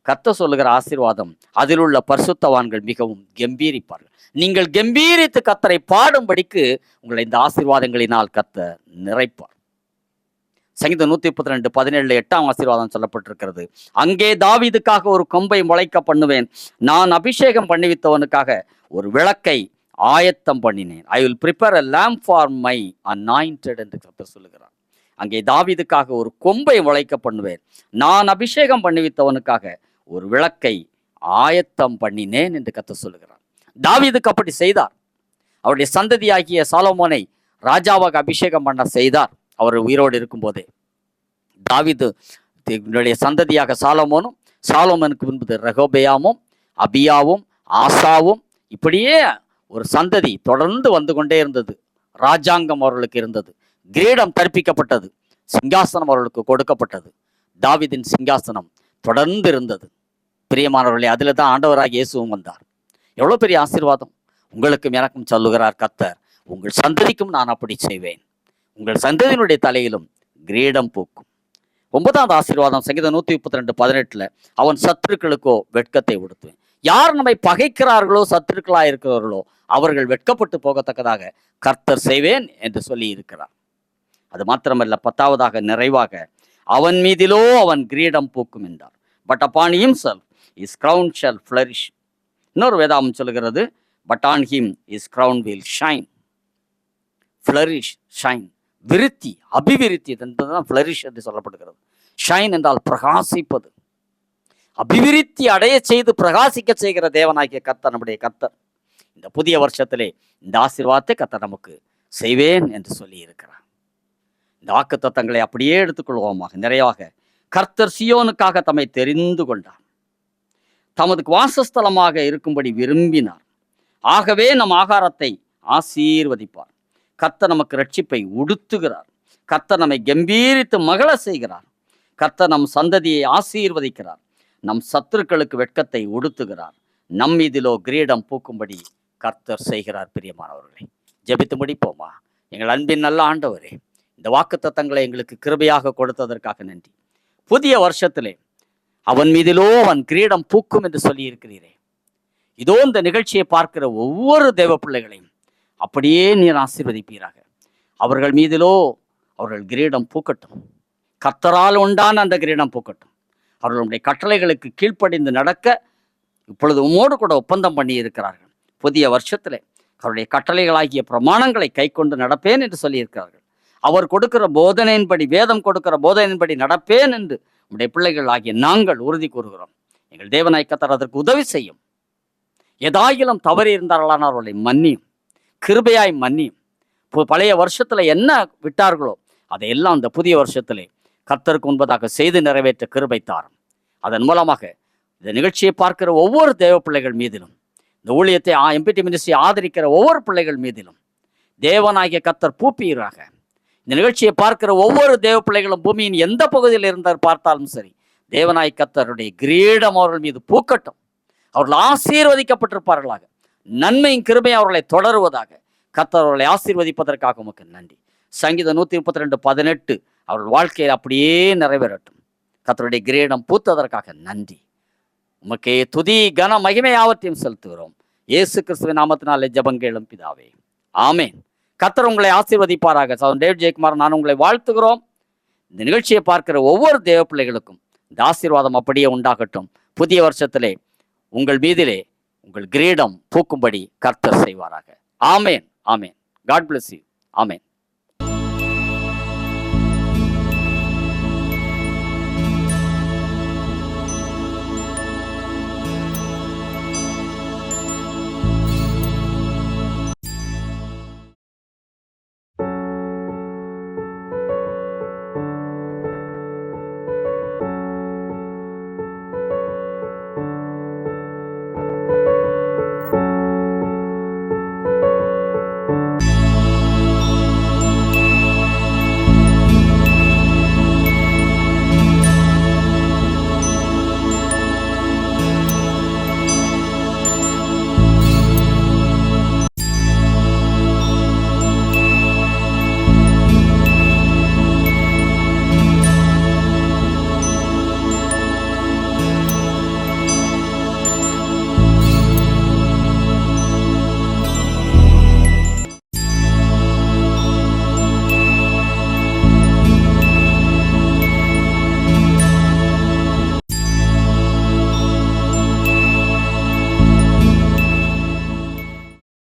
Speaker 1: கர்த்தர் சொல்லுகிற ஆசீர்வாதம், அதில் உள்ள பரிசுத்தவான்கள் மிகவும் கம்பீரிப்பார்கள். நீங்கள் கம்பீரித்து கர்த்தரை பாடும்படிக்கு உங்களை இந்த ஆசீர்வாதங்களினால் கர்த்தர் நிறைப்பார். சங்கீதம் 132:17 8ஆம் ஆசீர்வாதம் சொல்லப்பட்டிருக்கிறது. அங்கே தாவீதுக்காக ஒரு கொம்பை முளைக்க பண்ணுவேன், நான் அபிஷேகம் பண்ணிவித்தவனுக்காக ஒரு விளக்கை ஆயத்தம் பண்ணினேன். I will prepare a lamp for my anointed என்று கர்த்தர் சொல்லுகிறார். அங்கே தாவீதுக்காக ஒரு கொம்பை முளைக்க பண்ணுவேன், நான் அபிஷேகம் பண்ணிவித்தவனுக்காக ஒரு விளக்கை ஆயத்தம் பண்ணினேன் என்று கர்த்தர் சொல்லுகிறார். தாவீதுக்கு அப்படி செய்தார். அவருடைய சந்ததியாகிய சாலமோனை ராஜாவாக அபிஷேகம் பண்ண செய்தார். அவர் உயிரோடு இருக்கும்போதே தாவீது சந்ததியாக சாலமோனும், சாலமோனுக்கு முன்பு ரெகொபெயாமும், அபியாவும், ஆசாவும், இப்படியே ஒரு சந்ததி தொடர்ந்து வந்து கொண்டே இருந்தது. ராஜாங்கம் அவர்களுக்கு இருந்தது, கிரீடம் தரிப்பிக்கப்பட்டது, சிங்காசனம் அவர்களுக்கு கொடுக்கப்பட்டது. தாவீதின் சிங்காசனம் தொடர்ந்து இருந்தது. பிரியமானவர்களே, அதில் தான் ஆண்டவராக இயேசுவும் வந்தார். எவ்வளோ பெரிய ஆசீர்வாதம் உங்களுக்கும் எனக்கும் சொல்லுகிறார் கர்த்தர். உங்கள் சந்ததிக்கும் நான் அப்படி செய்வேன், உங்கள் சந்ததியினுடைய தலையிலும் கிரீடம் பூக்கும். 9வது ஆசீர்வாதம் சங்கீதம் 132:18 அவன் சத்துருக்களுக்கோ வெட்கத்தை உடுத்துவேன். யார் நம்மை பகைக்கிறார்களோ, சத்துருக்களா இருக்கிறவர்களோ, அவர்கள் வெட்கப்பட்டு போகத்தக்கதாக கர்த்தர் செய்வேன் என்று சொல்லி இருக்கிறார். அது மாத்திரமல்ல, 10வதாக நிறைவாக அவன் மீதிலோ அவன் கிரீடம் பூக்கும் என்றார். But upon himself his crown shall flourish. இன்னொரு வேதாகம் சொல்லுகிறது, but on him his crown will shine. flourish, shine, விருத்தி, அபிவிருத்தி என்றுதான் flourish என்று சொல்லப்படுகிறது. ஷைன் என்றால் பிரகாசிப்பது, அபிவிருத்தி அடைய செய்து பிரகாசிக்க செய்கிற தேவனாகிய கர்த்தர் நம்முடைய கர்த்தர். இந்த புதிய வருஷத்திலே இந்த ஆசீர்வாதத்தை கர்த்தர் நமக்கு செய்வேன் என்று சொல்லி இருக்கிறார். இந்த வாக்குத்தத்தங்களை அப்படியே எடுத்துக்கொள்வோமாக. நிறைவாக கர்த்தர் சீயோனுக்காக தம்மை தெரிந்து கொண்டார், தமது வாசஸ்தலமாக இருக்கும்படி விரும்பினார். ஆகவே நம் ஆகாரத்தை ஆசீர்வதிப்பார். கர்த்தர் நமக்கு ரட்சிப்பை உடுத்துகிறார். கர்த்தர் நம்மை கம்பீரித்து மகள செய்கிறார். கர்த்தர் நம் சந்ததியை ஆசீர்வதிக்கிறார். நம் சத்துருக்களுக்கு வெட்கத்தை உடுத்துகிறார். நம் மீதிலோ கிரீடம் பூக்கும்படி கர்த்தர் செய்கிறார். பிரியமானவர்களை, ஜெபித்து முடிப்போமா? எங்கள் அன்பின் நல்ல ஆண்டவரே, இந்த வாக்குத்தத்தங்களை எங்களுக்கு கிருபையாக கொடுத்ததற்காக நன்றி. புதிய வருஷத்திலே அவன் மீதிலோ அவன் கிரீடம் பூக்கும் என்று சொல்லி இருக்கிறீரே. இதோ இந்த நிகழ்ச்சியை பார்க்கிற ஒவ்வொரு தேவ பிள்ளைகளையும் அப்படியே நீர் ஆசீர்வதிப்பீராக. அவர்கள் மீதிலோ அவர்கள் கிரீடம் பூக்கட்டும். கர்த்தரால் உண்டான அந்த கிரீடம் பூக்கட்டும். அவர்களுடைய கட்டளைகளுக்கு கீழ்ப்படிந்து நடக்க இப்பொழுது உம்மோடு கூட ஒப்பந்தம் பண்ணி இருக்கிறார்கள். புதிய வருஷத்திலே அவருடைய கட்டளைகளாகிய பிரமாணங்களை கை கொண்டு நடப்பேன் என்று சொல்லியிருக்கிறார்கள். அவர் கொடுக்கிற போதனையின்படி, வேதம் கொடுக்கிற போதனையின்படி நடப்பேன் என்று நம்முடைய பிள்ளைகள் ஆகிய நாங்கள் உறுதி கூறுகிறோம். எங்கள் தேவனாய் கர்த்தர் அதற்கு உதவி செய்யும். எதாயிலும் தவறி இருந்தார்களான அவர்களை மன்னியும், கிருபையாய் மன்னியும். பழைய வருஷத்துல என்ன விட்டார்களோ அதையெல்லாம் அந்த புதிய வருஷத்திலே கர்த்தருக்கு முன்பதாக செய்து நிறைவேற்ற கிருபை தாரும். அதன் மூலமாக இந்த நிகழ்ச்சியை பார்க்கிற ஒவ்வொரு தேவ பிள்ளைகள் மீதிலும், இந்த ஊழியத்தை எம்பிடி மினிஸ்ட்ரி ஆதரிக்கிற ஒவ்வொரு பிள்ளைகள் மீதிலும் தேவனாகிய கர்த்தர் பூப்பீராக. இந்த நிகழ்ச்சியை பார்க்கிற ஒவ்வொரு தேவ பிள்ளைகளும் பூமியின் எந்த பகுதியில் இருந்தால் பார்த்தாலும் சரி, தேவனாய் கர்த்தருடைய கிரீடம் அவர்கள் மீது பூக்கட்டும். அவர்கள் ஆசீர்வதிக்கப்பட்டிருப்பார்களாக. நன்மையும் கிருபையும் அவர்களை தொடருவதாக. கர்த்தர் அவர்களை ஆசீர்வதிப்பதற்காக உமக்கு நன்றி. சங்கீதம் 132:18 அவர்கள் வாழ்க்கையில் அப்படியே நிறைவேறட்டும். கர்த்தருடைய கிரீடம் பூத்ததற்காக நன்றி. உமக்கே துதி, கன, மகிமை யாவற்றையும் செலுத்துகிறோம். இயேசு கிறிஸ்துவின் நாமத்தினாலே ஜெபங்கேளும் பிதாவே, ஆமேன். கர்த்தர் உங்களை ஆசீர்வதிப்பாராக. சகோதரன் டேவிட் ஜெயக்குமார் நான் உங்களை வாழ்த்துகிறோம். இந்த நிகழ்ச்சியை பார்க்கிற ஒவ்வொரு தேவ பிள்ளைகளுக்கும் இந்த ஆசீர்வாதம் அப்படியே உண்டாகட்டும். புதிய வருஷத்திலே உங்கள் மீதிலே உங்கள் கிரீடம் பூக்கும்படி கர்த்தர் செய்வாராக. ஆமேன், ஆமேன். God bless you. ஆமேன்.